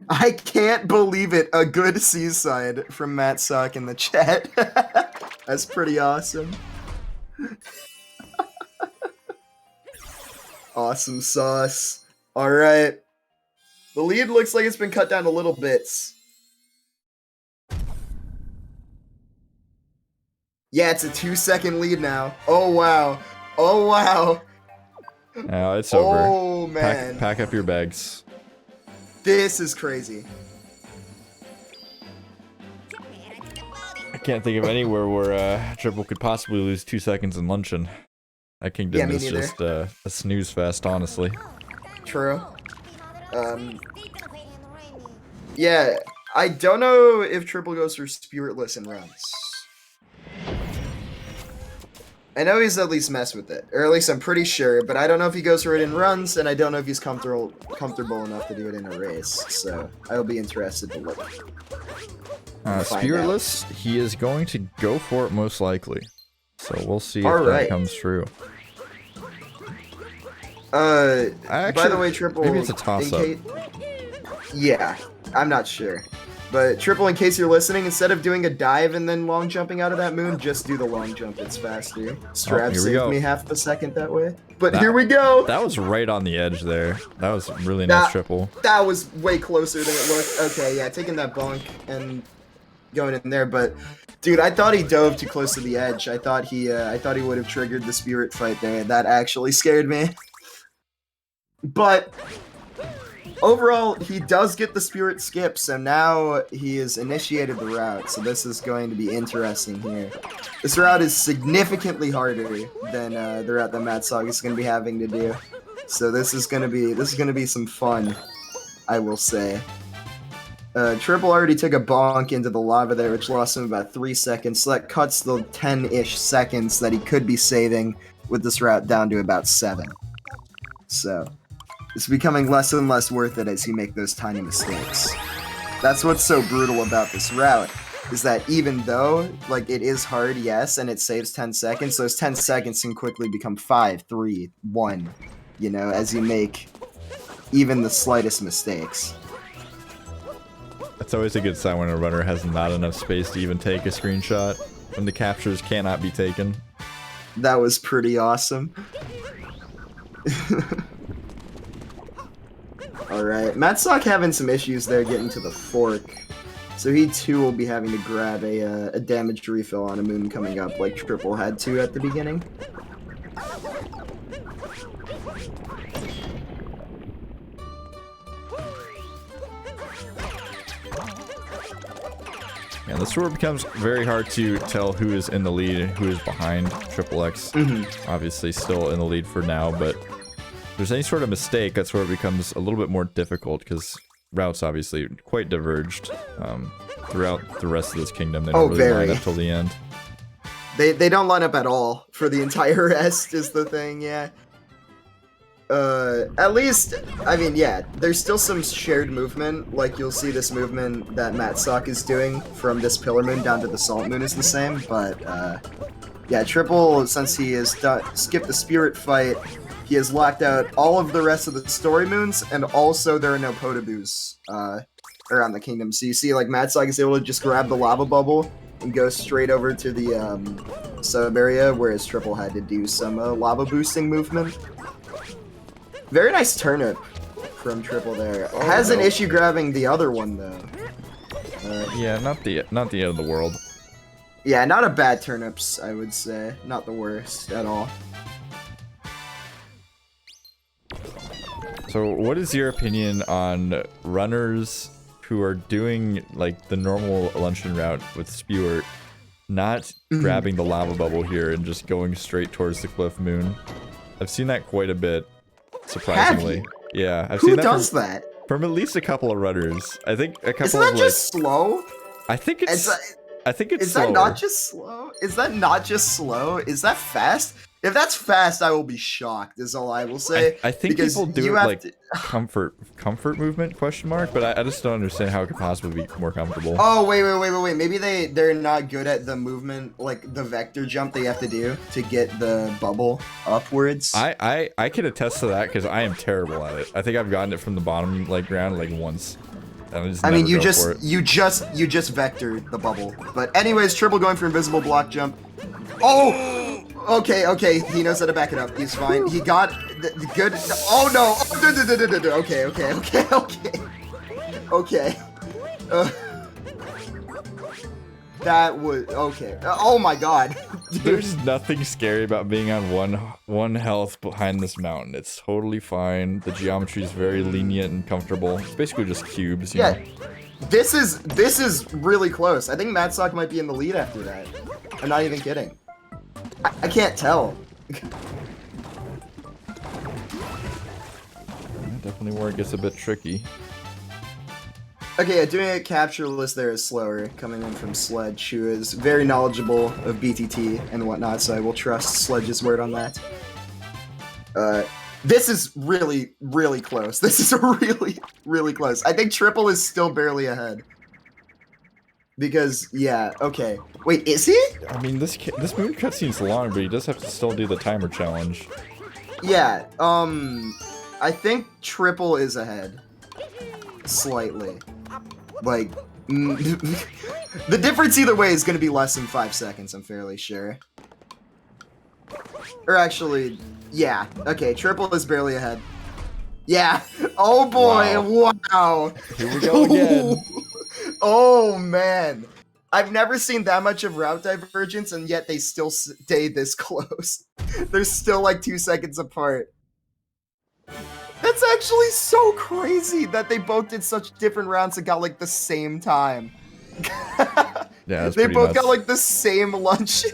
Speaker 2: I can't believe it. A good Seaside from Matsock in the chat. That's pretty awesome. Awesome sauce. All right. The lead looks like it's been cut down to little bits. Yeah, it's a 2-second lead now. Oh, wow. Oh, wow.
Speaker 1: Yeah, it's over.
Speaker 2: Oh, man.
Speaker 1: Pack up your bags.
Speaker 2: This is crazy.
Speaker 1: I can't think of anywhere where Triple could possibly lose 2 seconds in luncheon. That kingdom is just a snooze fest, honestly.
Speaker 2: True. Yeah, I don't know if Triple goes for Spiritless and runs. I know he's at least messed with it, or at least I'm pretty sure, but I don't know if he goes for it in runs, and I don't know if he's comfortable enough to do it in a race, so I'll be interested to look.
Speaker 1: Spiritless, he is going to go for it most likely, so we'll see if that comes true.
Speaker 2: By the way, Triple...
Speaker 1: Maybe it's a toss-up.
Speaker 2: Yeah, I'm not sure. But Triple, in case you're listening, instead of doing a dive and then long jumping out of that moon, just do the long jump. It's faster. Strab saved me half a second that way. But here we go.
Speaker 1: That was right on the edge there. That was really nice triple.
Speaker 2: That was way closer than it looked. Okay, yeah, taking that bonk and going in there. But dude, I thought he dove too close to the edge. I thought he would have triggered the spirit fight there. That actually scared me. But overall, he does get the spirit skip, so now he has initiated the route, so this is going to be interesting here. This route is significantly harder than the route that Matt Sog is going to be having to do. So this is going to be some fun, I will say. Triple already took a bonk into the lava there, which lost him about 3 seconds, so that cuts the 10-ish seconds that he could be saving with this route down to about 7. So it's becoming less and less worth it as you make those tiny mistakes. That's what's so brutal about this route, is that even though, like, it is hard, yes, and it saves 10 seconds, those 10 seconds can quickly become 5, 3, 1, you know, as you make even the slightest mistakes.
Speaker 1: That's always a good sign when a runner has not enough space to even take a screenshot, when the captures cannot be taken.
Speaker 2: That was pretty awesome. Alright, Matt Sock having some issues there getting to the fork. So he too will be having to grab a damage refill on a moon coming up like Triple had to at the beginning.
Speaker 1: Yeah, this where it becomes very hard to tell who is in the lead and who is behind TripleX. Obviously still in the lead for now, but if there's any sort of mistake, that's where it becomes a little bit more difficult, because routes obviously quite diverged throughout the rest of this kingdom. They don't really line up till the end.
Speaker 2: They don't line up at all for the entire rest is the thing, yeah. At least, I mean, yeah, there's still some shared movement. Like, you'll see this movement that Matt Sock is doing from this Pillar Moon down to the Salt Moon is the same, but, yeah, Triple, since he has skipped the Spirit fight, he has locked out all of the rest of the Story Moons, and also there are no Potaboos, around the kingdom. So you see, like, Matt Sock is able to just grab the Lava Bubble and go straight over to the, sub-area, whereas Triple had to do some, lava boosting movement. Very nice turnip from Triple there. Has an issue grabbing the other one though.
Speaker 1: Yeah, not the end of the world.
Speaker 2: Yeah, not a bad turnips, I would say. Not the worst at all.
Speaker 1: So, what is your opinion on runners who are doing like the normal luncheon route with Spewart, not grabbing the lava bubble here and just going straight towards the Cliff Moon? I've seen that quite a bit. Surprisingly, yeah, I've seen that. Who does that? From at least a couple of runners. I think a couple. Isn't that
Speaker 2: just slow?
Speaker 1: I think it's. I think it's.
Speaker 2: Is that not just slow? Is that not just slow? Is that fast? If that's fast, I will be shocked. Is all I will say.
Speaker 1: I think people do it like comfort movement ? But I just don't understand how it could possibly be more comfortable.
Speaker 2: Oh wait. Maybe they're not good at the movement, like the vector jump they have to do to get the bubble upwards.
Speaker 1: I can attest to that because I am terrible at it. I think I've gotten it from the bottom like ground like once.
Speaker 2: I mean, you just vectored the bubble. But anyways, Triple going for invisible block jump. Oh. Okay, he knows how to back it up. He's fine. He got the good. Oh no! Okay. That was okay. Oh my god.
Speaker 1: There's nothing scary about being on one health behind this mountain. It's totally fine. The geometry is very lenient and comfortable. It's basically just cubes. You know?
Speaker 2: This is really close. I think Matt Sock might be in the lead after that. I'm not even kidding. I can't tell.
Speaker 1: Definitely where it gets a bit tricky.
Speaker 2: Okay, yeah, doing a capture list there is slower, coming in from Sledge, who is very knowledgeable of BTT and whatnot, so I will trust Sledge's word on that. This is really, really close. This is really, really close. I think Triple is still barely ahead. Because, yeah, okay. Wait, is he?
Speaker 1: I mean, this moon cutscene's long, but he does have to still do the timer challenge.
Speaker 2: Yeah, I think Triple is ahead. Slightly. Like, The difference either way is going to be less than 5 seconds, I'm fairly sure. Or actually, yeah. Okay, Triple is barely ahead. Yeah. Oh boy, wow.
Speaker 1: Here we go again.
Speaker 2: Oh man. I've never seen that much of route divergence, and yet they still stay this close. They're still like 2 seconds apart. That's actually so crazy that they both did such different rounds and got like the same time.
Speaker 1: Yeah, that's
Speaker 2: they
Speaker 1: pretty
Speaker 2: both
Speaker 1: nuts.
Speaker 2: got like the same lunch.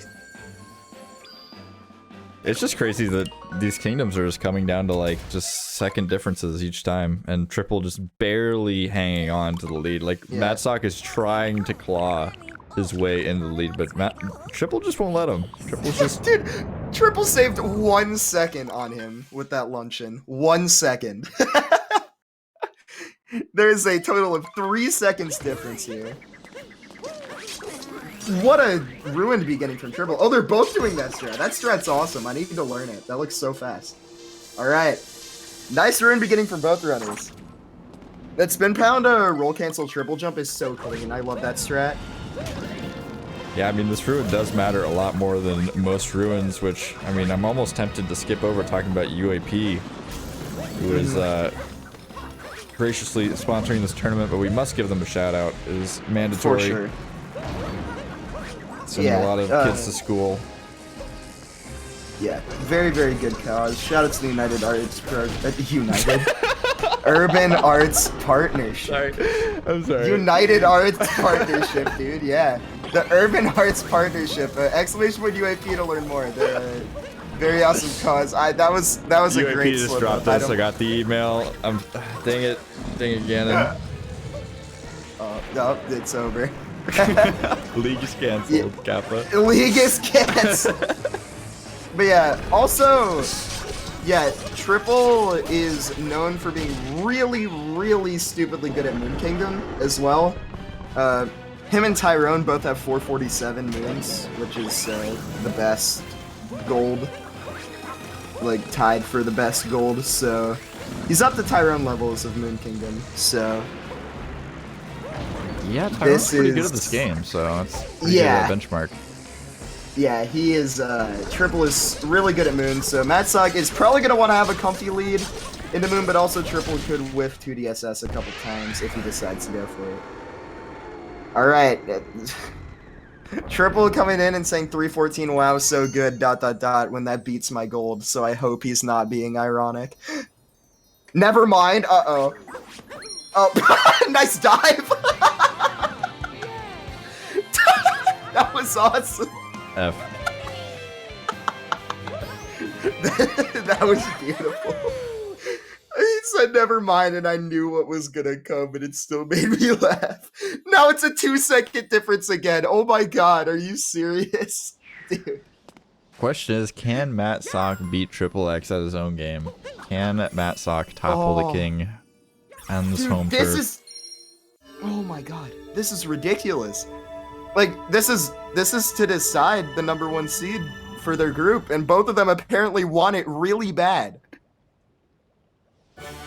Speaker 1: It's just crazy that these kingdoms are just coming down to like just second differences each time, and Triple just barely hanging on to the lead. Like Matsock is trying to claw his way in the lead, but Triple just won't let him. Triple's just
Speaker 2: Dude, Triple saved 1 second on him with that luncheon. 1 second. There's a total of 3 seconds difference here. What a ruined beginning from Triple. Oh, they're both doing that strat. That strat's awesome. I need to learn it. That looks so fast. Alright. Nice ruined beginning from both runners. That spin pound roll cancel triple jump is so clean. I love that strat.
Speaker 1: yeah, I mean, this ruin does matter a lot more than most ruins, which, I mean, I'm almost tempted to skip over talking about UAP, who is graciously sponsoring this tournament, but we must give them a shout out. It is mandatory.
Speaker 2: For sure.
Speaker 1: Sending a lot of kids to school.
Speaker 2: Yeah, very, very good cause. Shout out to the United Arts United Urban Arts Partnership.
Speaker 1: Sorry, I'm sorry.
Speaker 2: United Arts Partnership, dude. Yeah, the Urban Arts Partnership. Exclamation point UAP to learn more. They're a very awesome cause. That was a
Speaker 1: UAP
Speaker 2: great
Speaker 1: just
Speaker 2: slip
Speaker 1: dropped
Speaker 2: up.
Speaker 1: this. I got the email. Dang it, Gannon.
Speaker 2: No, it's over.
Speaker 1: League is canceled, Kappa.
Speaker 2: League is canceled. But yeah, also, yeah, Triple is known for being really, really stupidly good at Moon Kingdom as well. Him and Tyrone both have 447 moons, which is the best gold, like tied for the best gold. So he's up to Tyrone levels of Moon Kingdom. So
Speaker 1: yeah, Tyrone's pretty good at this game, so it's pretty good at benchmark.
Speaker 2: Yeah, he is, Triple is really good at Moon, so Matsock is probably going to want to have a comfy lead into Moon, but also Triple could whiff 2DSS a couple times if he decides to go for it. Alright. Triple coming in and saying 314, wow, so good, ... when that beats my gold, so I hope he's not being ironic. Never mind, uh-oh. Oh, nice dive! That was awesome.
Speaker 1: F.
Speaker 2: That was beautiful. He said never mind, and I knew what was gonna come, but it still made me laugh. Now it's a 2 second difference again. Oh my god, are you serious? Dude.
Speaker 1: Question is, can Matsock beat TripleX at his own game? Can Matsock topple the king on this home turf?
Speaker 2: Oh my god, this is ridiculous. Like, this is to decide the #1 seed for their group, and both of them apparently want it really bad.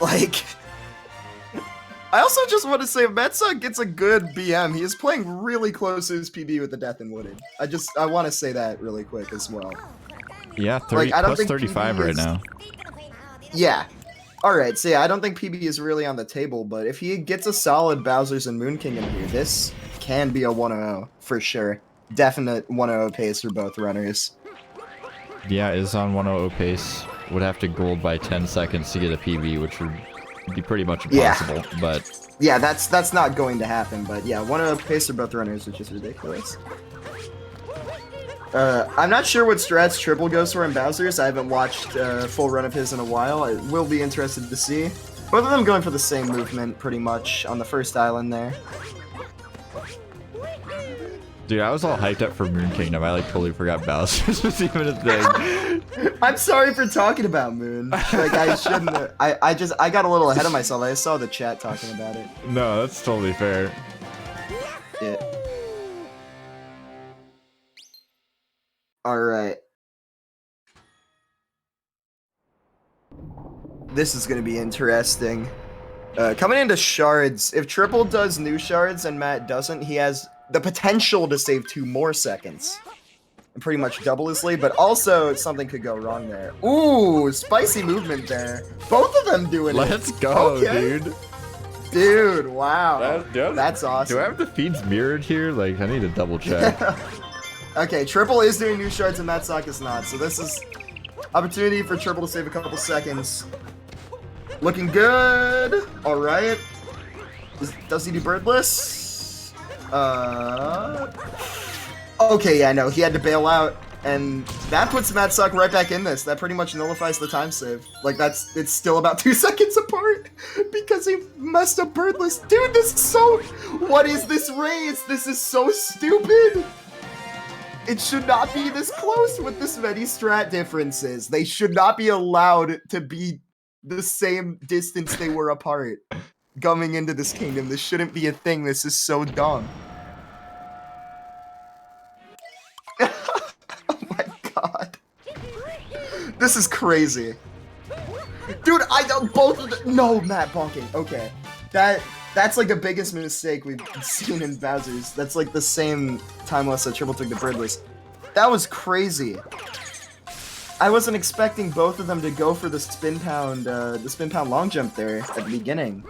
Speaker 2: Like, I also just want to say, if Matsock gets a good BM, he is playing really close to his PB with the Death and Wooded. I want to say that really quick as well.
Speaker 1: Yeah, 30,
Speaker 2: like, I don't
Speaker 1: plus
Speaker 2: think
Speaker 1: 35 right now.
Speaker 2: Yeah. Alright, so yeah, I don't think PB is really on the table, but if he gets a solid Bowser's and Moon Kingdom here, this can be a 1-0 for sure. Definite 1-0 pace for both runners.
Speaker 1: Yeah, is on 1-0 pace. Would have to gold by 10 seconds to get a PB, which would be pretty much impossible, but...
Speaker 2: Yeah, that's not going to happen, but yeah, 1-0 pace for both runners, which is ridiculous. I'm not sure what strats Triple goes for in Bowser's. I haven't watched a full run of his in a while. I will be interested to see. Both of them going for the same movement, pretty much, on the first island there.
Speaker 1: Dude, I was all hyped up for Moon Kingdom. I like totally forgot Bowser's was even a thing.
Speaker 2: I'm sorry for talking about Moon. Like, I shouldn't have. I got a little ahead of myself. I saw the chat talking about it.
Speaker 1: No, that's totally fair.
Speaker 2: Yeah. Alright. This is gonna be interesting. Coming into shards, if Triple does new shards and Matt doesn't, he has the potential to save 2 more seconds. And pretty much double his lead, but also something could go wrong there. Ooh, spicy movement there. Both of them doing it.
Speaker 1: Let's go,
Speaker 2: Okay.
Speaker 1: dude.
Speaker 2: Dude, wow. That's awesome.
Speaker 1: Do I have the feeds mirrored here? Like, I need to double check.
Speaker 2: Okay, Triple is doing new shards and Matt Sock is not, so this is opportunity for Triple to save a couple seconds. Looking good. All right. Does he do birdless? Okay, yeah, no, he had to bail out, and that puts Matt Sock right back in this. That pretty much nullifies the time save. Like, it's still about 2 seconds apart because he messed up birdless. Dude, this is so... What is this race? This is so stupid. It should not be this close with this many strat differences. They should not be allowed to be the same distance they were apart coming into this kingdom. This shouldn't be a thing. This is so dumb. Oh my god. This is crazy. Dude, I don't both of the no, Matt bonking. Okay. That's like the biggest mistake we've seen in Bowser's. That's like the same timeless that Triple took the birdless. That was crazy. I wasn't expecting both of them to go for the spin pound long jump there at the beginning.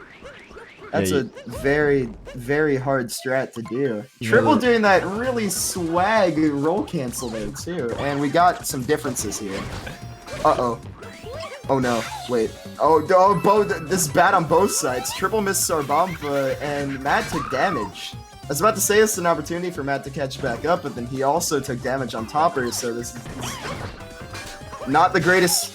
Speaker 2: That's a very, very hard strat to do. Triple doing that really swag roll cancel there too. And we got some differences here. Uh-oh. Oh no, wait. This is bad on both sides. Triple missed Sarbamba and Matt took damage. I was about to say it's an opportunity for Matt to catch back up, but then he also took damage on Topper, so this is not the greatest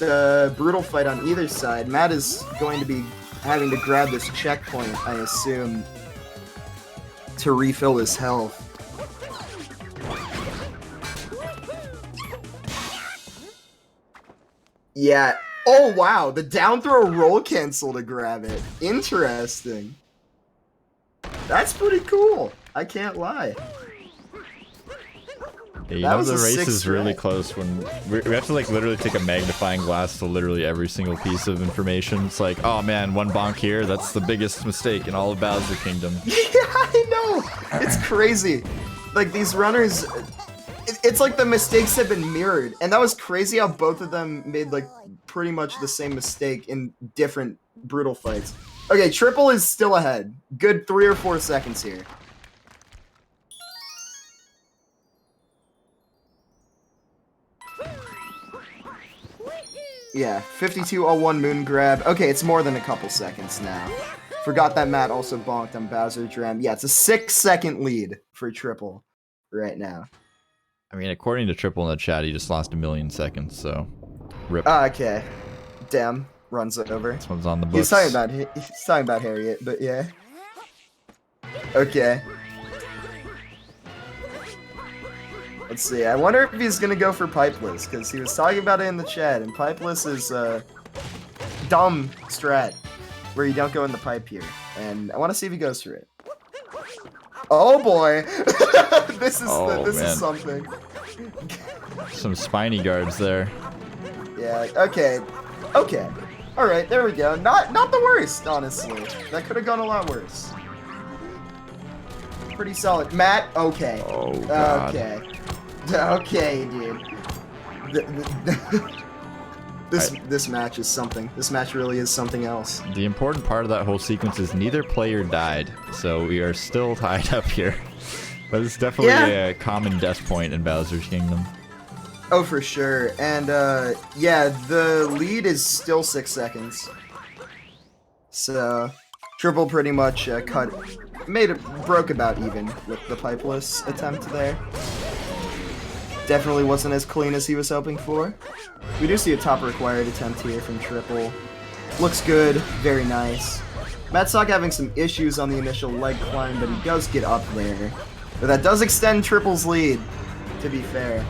Speaker 2: brutal fight on either side. Matt is going to be having to grab this checkpoint, I assume, to refill his health. Yeah. Oh, wow. The down throw roll cancel to grab it. Interesting. That's pretty cool. I can't lie.
Speaker 1: Yeah, you know the race is really close when we have to like literally take a magnifying glass to literally every single piece of information. It's like, oh man, one bonk here, that's the biggest mistake in all of Bowser Kingdom.
Speaker 2: Yeah, I know. It's crazy. Like these runners, it's like the mistakes have been mirrored, and that was crazy how both of them made like pretty much the same mistake in different brutal fights. Okay, Triple is still ahead. Good 3 or 4 seconds here. Yeah, 52:01 moon grab. Okay, it's more than a couple seconds now. Forgot that Matt also bonked on Bowser Dram. Yeah, it's a 6-second lead for Triple right now.
Speaker 1: I mean, according to Triple in the chat, he just lost 1,000,000 seconds, so rip.
Speaker 2: Okay. Damn, runs it over.
Speaker 1: This one's on the books.
Speaker 2: He's talking about Harriet, but yeah. Okay. Let's see. I wonder if he's gonna go for Pipeless, because he was talking about it in the chat, and Pipeless is a dumb strat where you don't go in the pipe here. And I want to see if he goes for it. Oh boy, this is something.
Speaker 1: Some spiny guards there.
Speaker 2: Yeah. Okay. Okay. All right. There we go. Not the worst, honestly. That could have gone a lot worse. Pretty solid. Matt. Okay.
Speaker 1: Oh god.
Speaker 2: Okay. Okay, dude. This match is something. This match really is something else.
Speaker 1: The important part of that whole sequence is neither player died, so we are still tied up here. But it's definitely a common death point in Bowser's Kingdom.
Speaker 2: Oh, for sure. And yeah, the lead is still 6 seconds. So Triple pretty much broke about even with the Pipeless attempt there. Definitely wasn't as clean as he was hoping for. We do see a top required attempt here from Triple. Looks good, very nice. Matt Sock having some issues on the initial leg climb, but he does get up there. But that does extend Triple's lead, to be fair.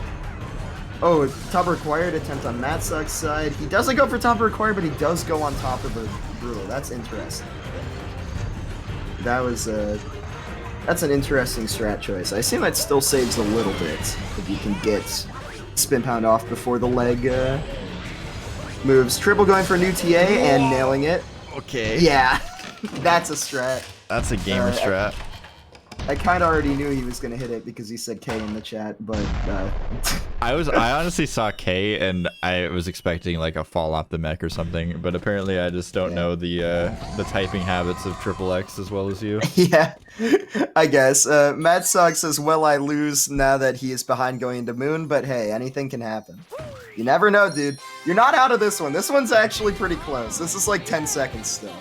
Speaker 2: Oh, top required attempt on Matt Sock's side. He doesn't go for top required, but he does go on top of the brutal. That's interesting. That was that's an interesting strat choice. I assume that still saves a little bit if you can get spin pound off before the leg moves. Triple going for new TA and nailing it.
Speaker 1: Okay.
Speaker 2: Yeah. That's a strat.
Speaker 1: That's a gamer strat.
Speaker 2: I kind of already knew he was gonna hit it because he said K in the chat, but
Speaker 1: I honestly saw K and I was expecting like a fall off the mech or something, but apparently I just don't know the typing habits of TripleX as well as you.
Speaker 2: Yeah, I guess. Mad Sock says, "Well, I lose now that he is behind going into Moon, but hey, anything can happen. You never know, dude. You're not out of this one. This one's actually pretty close. This is like 10 seconds still."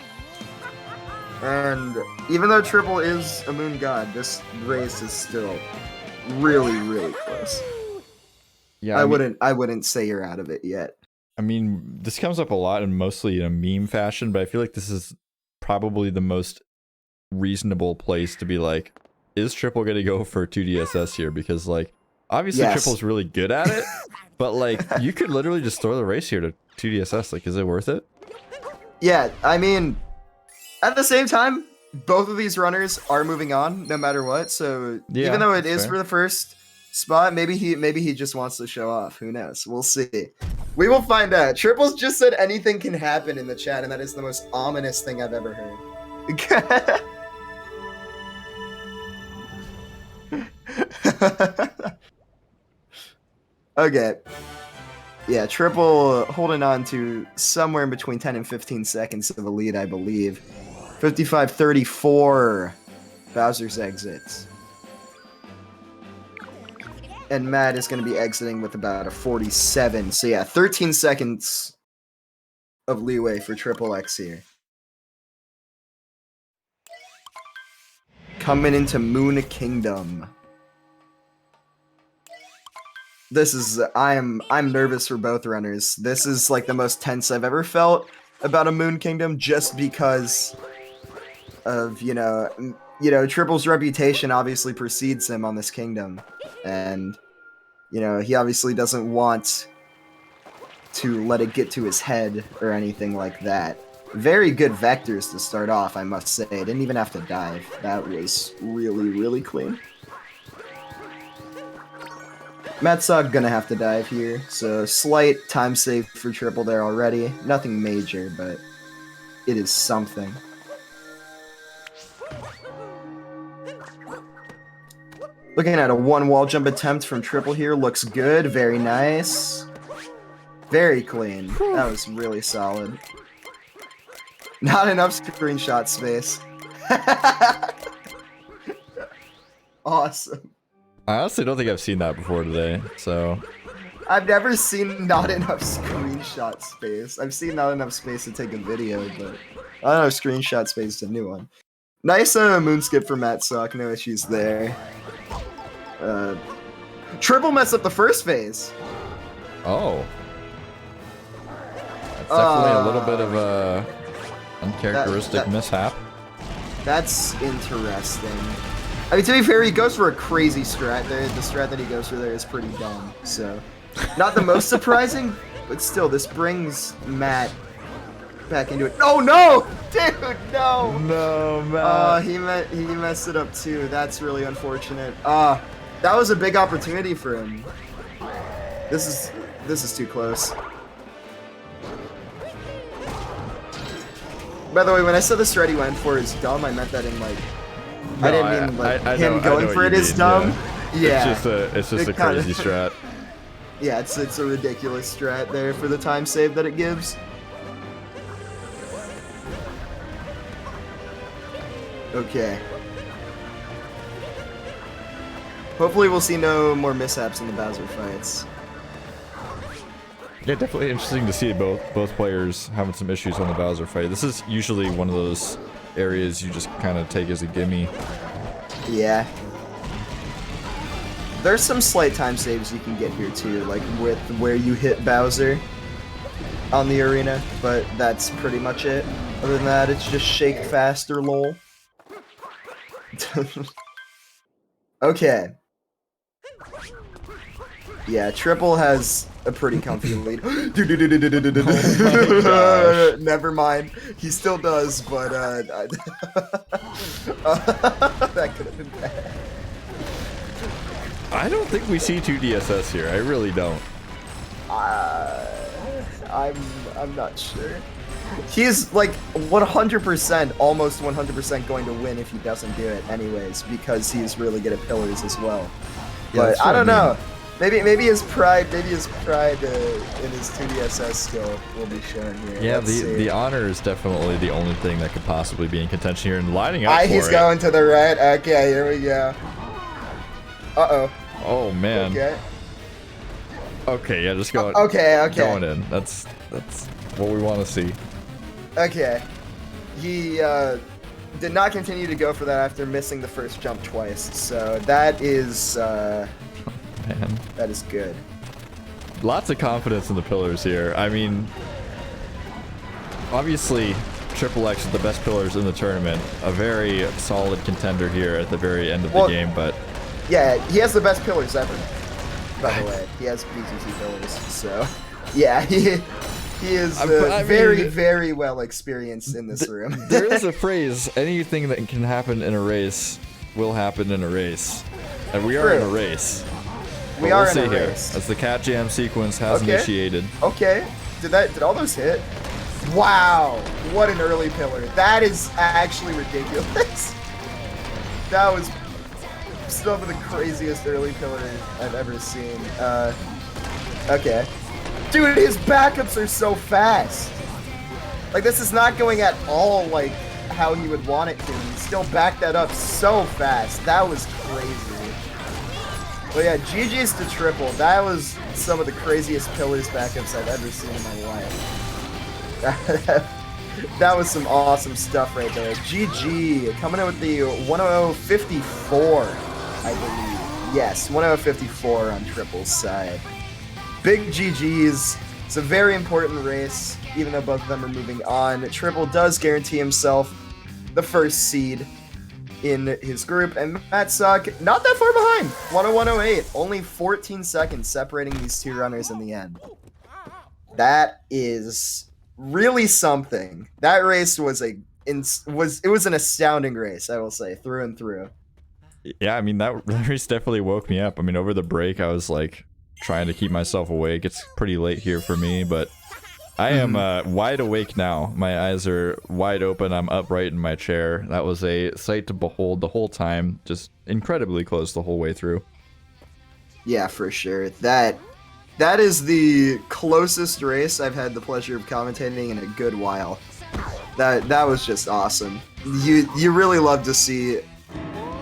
Speaker 2: And even though Triple is a Moon God, this race is still really, really close.
Speaker 1: Yeah,
Speaker 2: I wouldn't say you're out of it yet.
Speaker 1: I mean, this comes up a lot and mostly in a meme fashion, but I feel like this is probably the most reasonable place to be like, is Triple gonna go for 2DSS here? Because like, obviously Triple's really good at it, but like, you could literally just throw the race here to 2DSS. Like, is it worth it?
Speaker 2: Yeah, I mean, at the same time, both of these runners are moving on no matter what. So even though it is for the first spot, maybe he just wants to show off. Who knows? We'll see. We will find out. Triples just said anything can happen in the chat, and that is the most ominous thing I've ever heard. Okay. Yeah, Triple holding on to somewhere in between 10 and 15 seconds of a lead, I believe. 55-34. Bowser's exits. And Matt is going to be exiting with about a 47. So yeah, 13 seconds of leeway for TripleX here. Coming into Moon Kingdom. This is I'm nervous for both runners. This is like the most tense I've ever felt about a Moon Kingdom, just because of you know Triple's reputation obviously precedes him on this kingdom, and you know he obviously doesn't want to let it get to his head or anything like that. Very good vectors to start off, I must say. Didn't even have to dive. That was really, really clean. Matsog gonna have to dive here, so slight time save for Triple there already. Nothing major, but it is something. Looking at a one wall jump attempt from Triple here. Looks good. Very nice. Very clean. That was really solid. Not enough screenshot space. Awesome.
Speaker 1: I honestly don't think I've seen that before today, so...
Speaker 2: I've never seen not enough screenshot space. I've seen not enough space to take a video, but I don't know, screenshot space is a new one. Nice moon skip for Matt Sock, no issues there. Triple messed up the first phase.
Speaker 1: Oh. That's definitely a little bit of a uncharacteristic mishap. That's
Speaker 2: interesting. I mean, to be fair, he goes for a crazy strat there. The strat that he goes for there is pretty dumb, so... Not the most surprising, but still, this brings Matt back into it. Oh, no! Dude, no!
Speaker 1: No, Matt.
Speaker 2: He messed it up, too. That's really unfortunate. That was a big opportunity for him. This is too close. By the way, when I said the strat he went for is dumb, I meant that in, like...
Speaker 1: No,
Speaker 2: I didn't mean, like, him going for it is dumb. Yeah.
Speaker 1: It's just a crazy strat.
Speaker 2: Yeah, it's a ridiculous strat there for the time save that it gives. Okay. Hopefully we'll see no more mishaps in the Bowser fights.
Speaker 1: Yeah, definitely interesting to see both players having some issues on the Bowser fight. This is usually one of those areas you just kind of take as a gimme.
Speaker 2: Yeah. There's some slight time saves you can get here too, like with where you hit Bowser on the arena, but that's pretty much it. Other than that, it's just shake faster, lol. Okay. Yeah, Triple has a pretty comfy lead. Oh never mind. He still does, but that could have been bad.
Speaker 1: I don't think we see 2DSS here. I really don't.
Speaker 2: I'm not sure. He's like 100%, almost 100% going to win if he doesn't do it anyways, because he's really good at pillars as well.
Speaker 1: Yeah,
Speaker 2: But
Speaker 1: that's
Speaker 2: I
Speaker 1: what
Speaker 2: don't
Speaker 1: mean.
Speaker 2: know. Maybe his pride in his 2DSS skill will be shown here.
Speaker 1: Yeah,
Speaker 2: Let's see.
Speaker 1: the honor is definitely the only thing that could possibly be in contention here, and lining up for
Speaker 2: He's
Speaker 1: it.
Speaker 2: going to the right. Okay, here we go. Uh-oh.
Speaker 1: Oh man.
Speaker 2: Okay.
Speaker 1: Okay, yeah, just go.
Speaker 2: Okay.
Speaker 1: Going in. That's what we want to see.
Speaker 2: Okay. He did not continue to go for that after missing the first jump twice. So that is
Speaker 1: Man,
Speaker 2: that is good.
Speaker 1: lots of confidence in the pillars here. I mean, obviously, TripleX is the best pillars in the tournament. A very solid contender here at the very end of the game, but
Speaker 2: Yeah, he has the best pillars ever. By the way, he has BTT pillars. So yeah, he is very well experienced in this room.
Speaker 1: there is a phrase: anything that can happen in a race will happen in a race, and we are in a race.
Speaker 2: We
Speaker 1: But
Speaker 2: are
Speaker 1: we'll
Speaker 2: in
Speaker 1: see
Speaker 2: a
Speaker 1: here,
Speaker 2: race.
Speaker 1: as the cat jam sequence has initiated.
Speaker 2: Okay. Did all those hit? Wow, what an early pillar. That is actually ridiculous. That was some of the craziest early pillar I've ever seen. Okay. Dude, his backups are so fast. Like, this is not going at all like how he would want it to. He still backed that up so fast. That was crazy. But yeah, GG's to Triple. That was some of the craziest pillars backups I've ever seen in my life. That was some awesome stuff right there. GG, coming in with the 1054, I believe. Yes, 1054 on Triple's side. Big GG's. It's a very important race, even though both of them are moving on. Triple does guarantee himself the first seed in his group, and Matt Suck not that far behind. 101.08, only 14 seconds separating these two runners in the end. That is really something. That race was an astounding race, I will say, through and through.
Speaker 1: Yeah, I mean, that race definitely woke me up. I mean, over the break, I was like trying to keep myself awake. It's pretty late here for me, but I am wide awake now. My eyes are wide open. I'm upright in my chair. That was a sight to behold the whole time. Just incredibly close the whole way through.
Speaker 2: Yeah, for sure. That is the closest race I've had the pleasure of commentating in a good while. That was just awesome. You really love to see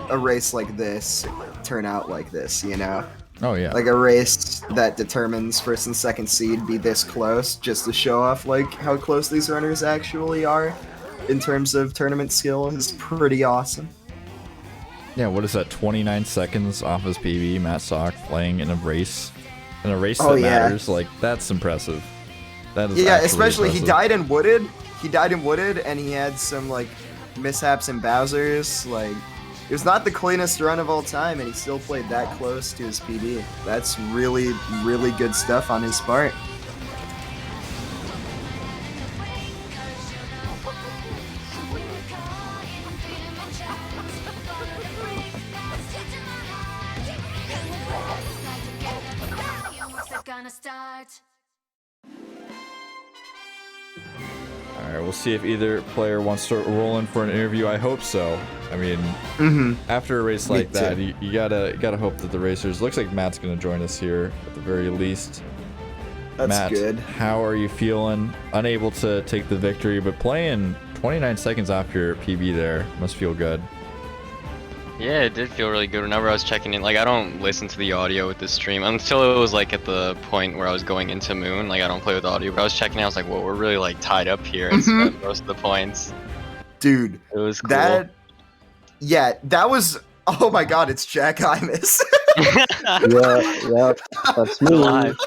Speaker 2: a race like this turn out like this, you know?
Speaker 1: Oh yeah.
Speaker 2: Like a race that determines first and second seed be this close, just to show off like how close these runners actually are in terms of tournament skill is pretty awesome.
Speaker 1: Yeah, what is that? 29 seconds off his PB. Matt Sock playing in a race that matters. Like, that's impressive. That is
Speaker 2: especially
Speaker 1: impressive.
Speaker 2: he died in Wooded. He died in Wooded, and he had some like mishaps in Bowser's. Like, it was not the cleanest run of all time, and he still played that close to his PB. That's really, really good stuff on his part.
Speaker 1: Alright, we'll see if either player wants to roll in for an interview. I hope so. I mean, after a race like that, you gotta hope that the racers... Looks like Matt's gonna join us here, at the very least.
Speaker 2: That's
Speaker 1: Matt,
Speaker 2: good.
Speaker 1: how are you feeling? Unable to take the victory, but playing 29 seconds off your PB there must feel good.
Speaker 3: Yeah, it did feel really good whenever I was checking in. Like, I don't listen to the audio with the stream until it was like at the point where I was going into Moon. Like, I don't play with audio, but I was checking in. I was like, well, we're really like tied up here and spent most of the points.
Speaker 2: Dude,
Speaker 3: It was cool.
Speaker 2: that was... Oh my god, it's Jack Imus.
Speaker 4: Yeah, that's me.
Speaker 3: Live.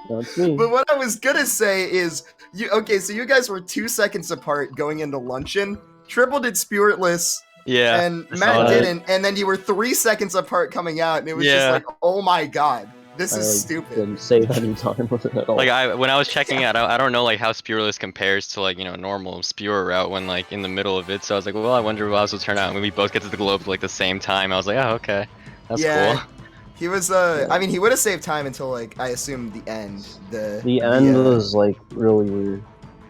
Speaker 4: That's me.
Speaker 2: But what I was gonna say is, so you guys were 2 seconds apart going into luncheon. Triple did Spiritless,
Speaker 3: Yeah.
Speaker 2: and
Speaker 3: I
Speaker 2: Matt
Speaker 3: saw that.
Speaker 2: didn't, and then you were 3 seconds apart coming out, and it was just like, oh my god, this is stupid.
Speaker 4: Didn't save any time with it at all.
Speaker 3: Like, when I was checking out, I don't know like how Spureless compares to like, you know, normal Spure route when like in the middle of it. So I was like, well, I wonder how this will turn out. And we both get to the globe at like the same time. I was like, oh, okay, that's cool.
Speaker 2: He was, I mean, he would have saved time until, like, I assume the end.
Speaker 4: The end was like really weird.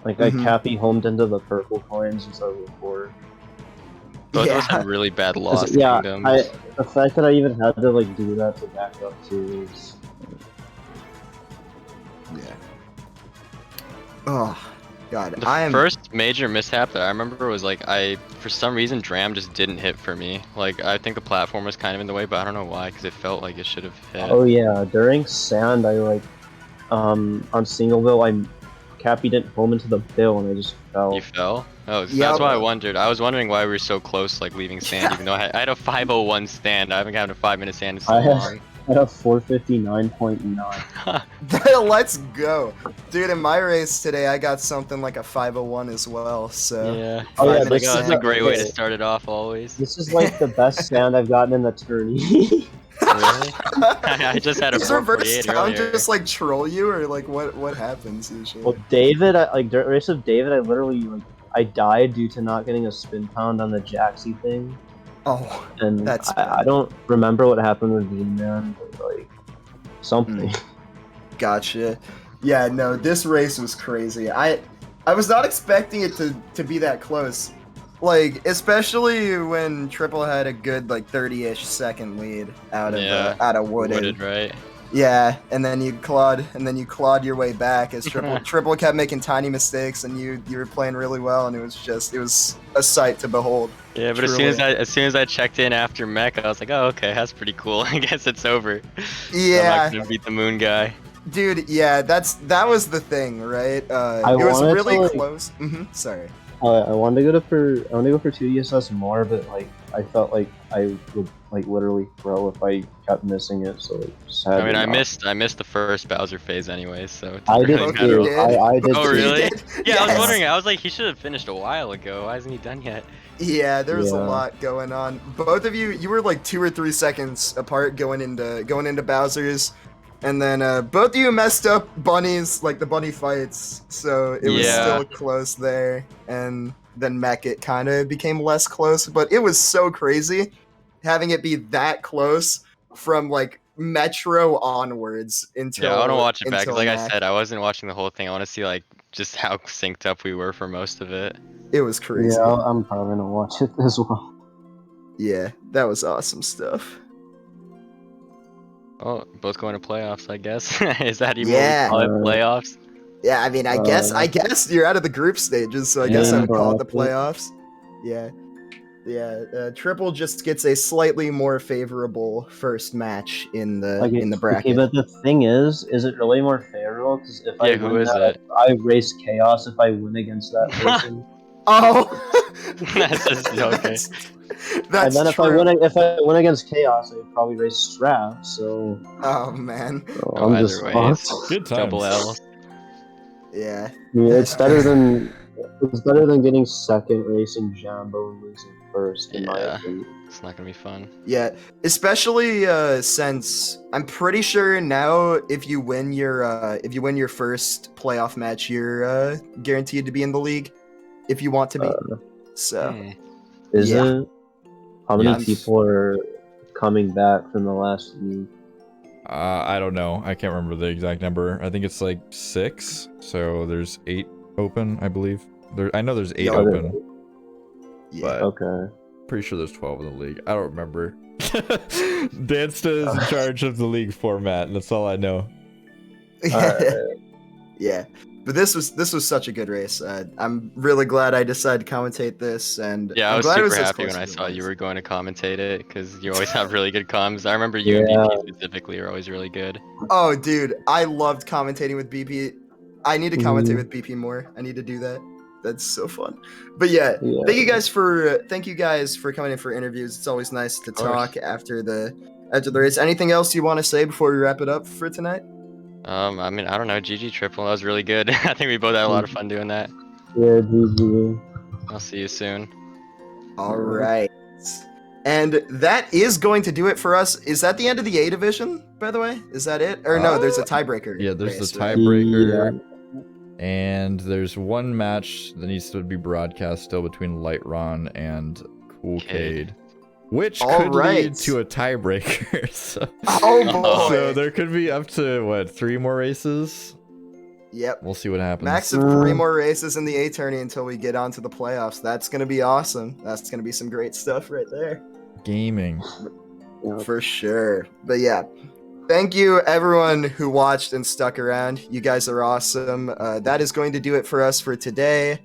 Speaker 4: Like I
Speaker 2: Mhm.
Speaker 4: Cappy homed into the purple coins instead of the 4.
Speaker 3: Both of us
Speaker 2: Yeah.
Speaker 3: had really bad
Speaker 4: 'Cause,
Speaker 3: lost
Speaker 4: yeah,
Speaker 3: kingdoms.
Speaker 4: the fact that I even had to like do that to back up too is
Speaker 2: Yeah. Oh, God.
Speaker 3: The
Speaker 2: I am.
Speaker 3: first major mishap that I remember was like for some reason Dram just didn't hit for me. Like I think the platform was kind of in the way, but I don't know why because it felt like it should have hit.
Speaker 4: oh yeah, during sand I like on Singleville Cappy didn't home into the bill and I just fell.
Speaker 3: You fell? Oh,
Speaker 2: Yep.
Speaker 3: that's why I wondered. I was wondering why we were so close, like leaving stand, even though I had a 501 stand. I haven't gotten a 5-minute stand in so
Speaker 4: I
Speaker 3: long.
Speaker 4: had a 459.9.
Speaker 2: Let's go. Dude, in my race today, I got something like a 501 as well, so.
Speaker 3: Yeah.
Speaker 4: Oh, yeah,
Speaker 3: It's like,
Speaker 4: this
Speaker 3: oh,
Speaker 4: is
Speaker 3: that's a
Speaker 4: the-
Speaker 3: great way to
Speaker 4: okay.
Speaker 3: start it off always.
Speaker 4: This is like the best sand I've gotten in the tourney.
Speaker 3: Really? I just had a
Speaker 2: Does reverse
Speaker 3: 448
Speaker 2: sound
Speaker 3: earlier.
Speaker 2: just like troll you, or like what happens usually?
Speaker 4: Well, David, during the race of David, I literally like I died due to not getting a spin pound on the Jaxie thing,
Speaker 2: Oh,
Speaker 4: and
Speaker 2: that's
Speaker 4: I don't remember what happened with V-Man, but like something.
Speaker 2: gotcha. Yeah, no, this race was crazy. I was not expecting it to be that close. Like, especially when Triple had a good like 30-ish second lead out of Wooded.
Speaker 3: Right?
Speaker 2: Yeah, and then you clawed your way back as Triple kept making tiny mistakes, and you were playing really well, and it was a sight to behold.
Speaker 3: Yeah, but
Speaker 2: Truly.
Speaker 3: as soon as I checked in after Mech, I was like, oh, okay, that's pretty cool. I guess it's over.
Speaker 2: Yeah.
Speaker 3: I'm not gonna beat the Moon guy.
Speaker 2: Dude, yeah, that was the thing, right? It was
Speaker 4: wanted
Speaker 2: really
Speaker 4: to, like-
Speaker 2: close. Sorry.
Speaker 4: I wanted to go for 2ESS more, but like I felt like I would like literally throw if I kept missing it. So like, just had
Speaker 3: I mean,
Speaker 4: to
Speaker 3: I
Speaker 4: not.
Speaker 3: missed the first Bowser phase anyway, so it
Speaker 4: I
Speaker 3: didn't
Speaker 4: did
Speaker 3: really
Speaker 2: Both
Speaker 3: matter.
Speaker 2: you
Speaker 4: too.
Speaker 2: did.
Speaker 4: I did
Speaker 3: Oh
Speaker 4: too.
Speaker 3: really?
Speaker 2: did?
Speaker 3: Yeah, I was
Speaker 2: Yes.
Speaker 3: wondering. I was like, he should have finished a while ago. Why hasn't he done yet?
Speaker 2: Yeah, there was a
Speaker 4: Yeah.
Speaker 2: lot going on. Both of you were like 2 or 3 seconds apart going into Bowser's, and then both of you messed up bunnies, like the bunny fights. So it was
Speaker 3: Yeah.
Speaker 2: still close there, and then Mech it kind of became less close, but it was so crazy having it be that close from like Metro onwards until.
Speaker 3: Yeah, I want to watch it back. 'Cause
Speaker 2: until
Speaker 3: like I
Speaker 2: Mech.
Speaker 3: said, I wasn't watching the whole thing. I want to see like just how synced up we were for most of it.
Speaker 2: It was crazy.
Speaker 4: Yeah, I'm probably gonna watch it as well.
Speaker 2: Yeah, that was awesome stuff.
Speaker 3: Oh, both going to playoffs, I guess. Is that even
Speaker 2: Yeah.
Speaker 3: what we call it? Playoffs?
Speaker 2: Yeah, I mean, I guess you're out of the group stages, so I guess I
Speaker 4: Yeah.
Speaker 2: would call it the
Speaker 4: Bracket.
Speaker 2: playoffs. Yeah, yeah. Triple just gets a slightly more favorable first match in the bracket.
Speaker 4: Okay, but the thing is it really more favorable? Because if I
Speaker 3: Yeah, who
Speaker 4: win
Speaker 3: is
Speaker 4: that,
Speaker 3: it?
Speaker 4: I race Chaos if I win against that person.
Speaker 2: Oh,
Speaker 3: That's just- okay.
Speaker 2: That's
Speaker 4: and then
Speaker 2: true.
Speaker 4: if I win against Chaos, I would probably race Strap. So,
Speaker 2: Oh man,
Speaker 3: Oh,
Speaker 4: I'm
Speaker 3: either
Speaker 4: just
Speaker 3: way,
Speaker 4: fucked.
Speaker 3: it's
Speaker 1: Good times.
Speaker 3: double L.
Speaker 2: yeah.
Speaker 4: Yeah, it's better than getting second racing Jambo and losing first. In my
Speaker 3: Yeah.
Speaker 4: opinion.
Speaker 3: It's not gonna be fun.
Speaker 2: Yeah, especially since I'm pretty sure now if you win your first playoff match, you're guaranteed to be in the league if you want to be. So
Speaker 3: Hmm.
Speaker 4: Is
Speaker 2: Yeah.
Speaker 4: it? How many
Speaker 2: Yeah.
Speaker 4: people are coming back from the last week?
Speaker 1: I don't know. I can't remember the exact number. I think it's like 6. So there's 8 open, I believe. I know there's 8
Speaker 2: Yeah.
Speaker 1: open,
Speaker 2: yeah.
Speaker 1: but
Speaker 4: Okay.
Speaker 1: pretty sure there's 12 in the league. I don't remember. Dansta is in charge of the league format, and that's all I know.
Speaker 4: Alright.
Speaker 2: Yeah, but this was such a good race. I'm really glad I decided to commentate this, and
Speaker 3: Yeah, I
Speaker 2: I'm
Speaker 3: was
Speaker 2: glad it
Speaker 3: super
Speaker 2: was as
Speaker 3: happy
Speaker 2: close
Speaker 3: when I
Speaker 2: as it
Speaker 3: saw you
Speaker 2: was.
Speaker 3: were going to commentate it because you always have really good comms. I remember you and
Speaker 4: Yeah.
Speaker 3: BP specifically are always really good.
Speaker 2: Oh, dude, I loved commentating with BP. I need to commentate
Speaker 4: Mhm.
Speaker 2: with BP more. I need to do that. That's so fun. But yeah,
Speaker 4: Yeah.
Speaker 2: thank you guys for coming in for interviews. It's always nice to
Speaker 3: course.
Speaker 2: talk after the race. Anything else you want to say before we wrap it up for tonight?
Speaker 3: I mean, I don't know. GG Triple, that was really good. I think we both had a lot of fun doing that.
Speaker 4: Yeah, GG.
Speaker 3: I'll see you soon.
Speaker 2: All right. And that is going to do it for us. Is that the end of the A division, by the way? Is that it? Or no, there's a tiebreaker.
Speaker 1: Yeah, there's
Speaker 2: race,
Speaker 1: the
Speaker 2: right?
Speaker 1: tiebreaker. And there's one match that needs to be broadcast still between Lightron and Cool Cade, which
Speaker 2: All
Speaker 1: could
Speaker 2: right.
Speaker 1: lead to a tiebreaker. So,
Speaker 2: Oh boy.
Speaker 1: so there could be up to 3 more races.
Speaker 2: Yep.
Speaker 1: We'll see what happens.
Speaker 2: Max of 3 more races in the A tourney until we get onto the playoffs. That's gonna be awesome. That's gonna be some great stuff right there.
Speaker 1: Gaming.
Speaker 2: For sure. But yeah. Thank you everyone who watched and stuck around. You guys are awesome. That is going to do it for us for today.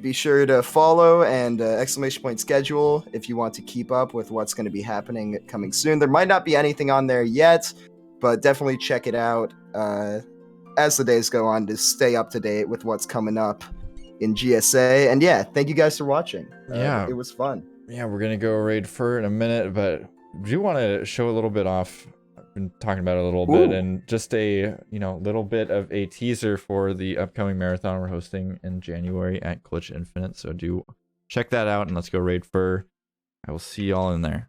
Speaker 2: Be sure to follow and exclamation point schedule if you want to keep up with what's going to be happening coming soon. There might not be anything on there yet, but definitely check it out as the days go on to stay up to date with what's coming up in GSA. And yeah, thank you guys for watching.
Speaker 1: Yeah.
Speaker 2: It was fun.
Speaker 1: Yeah, we're gonna go raid fur in a minute, but do you want to show a little bit off? I've been talking about it a little bit, and just a little bit of a teaser for the upcoming marathon we're hosting in January at Glitch Infinite. So do check that out, and let's go raid fur. I will see y'all in there.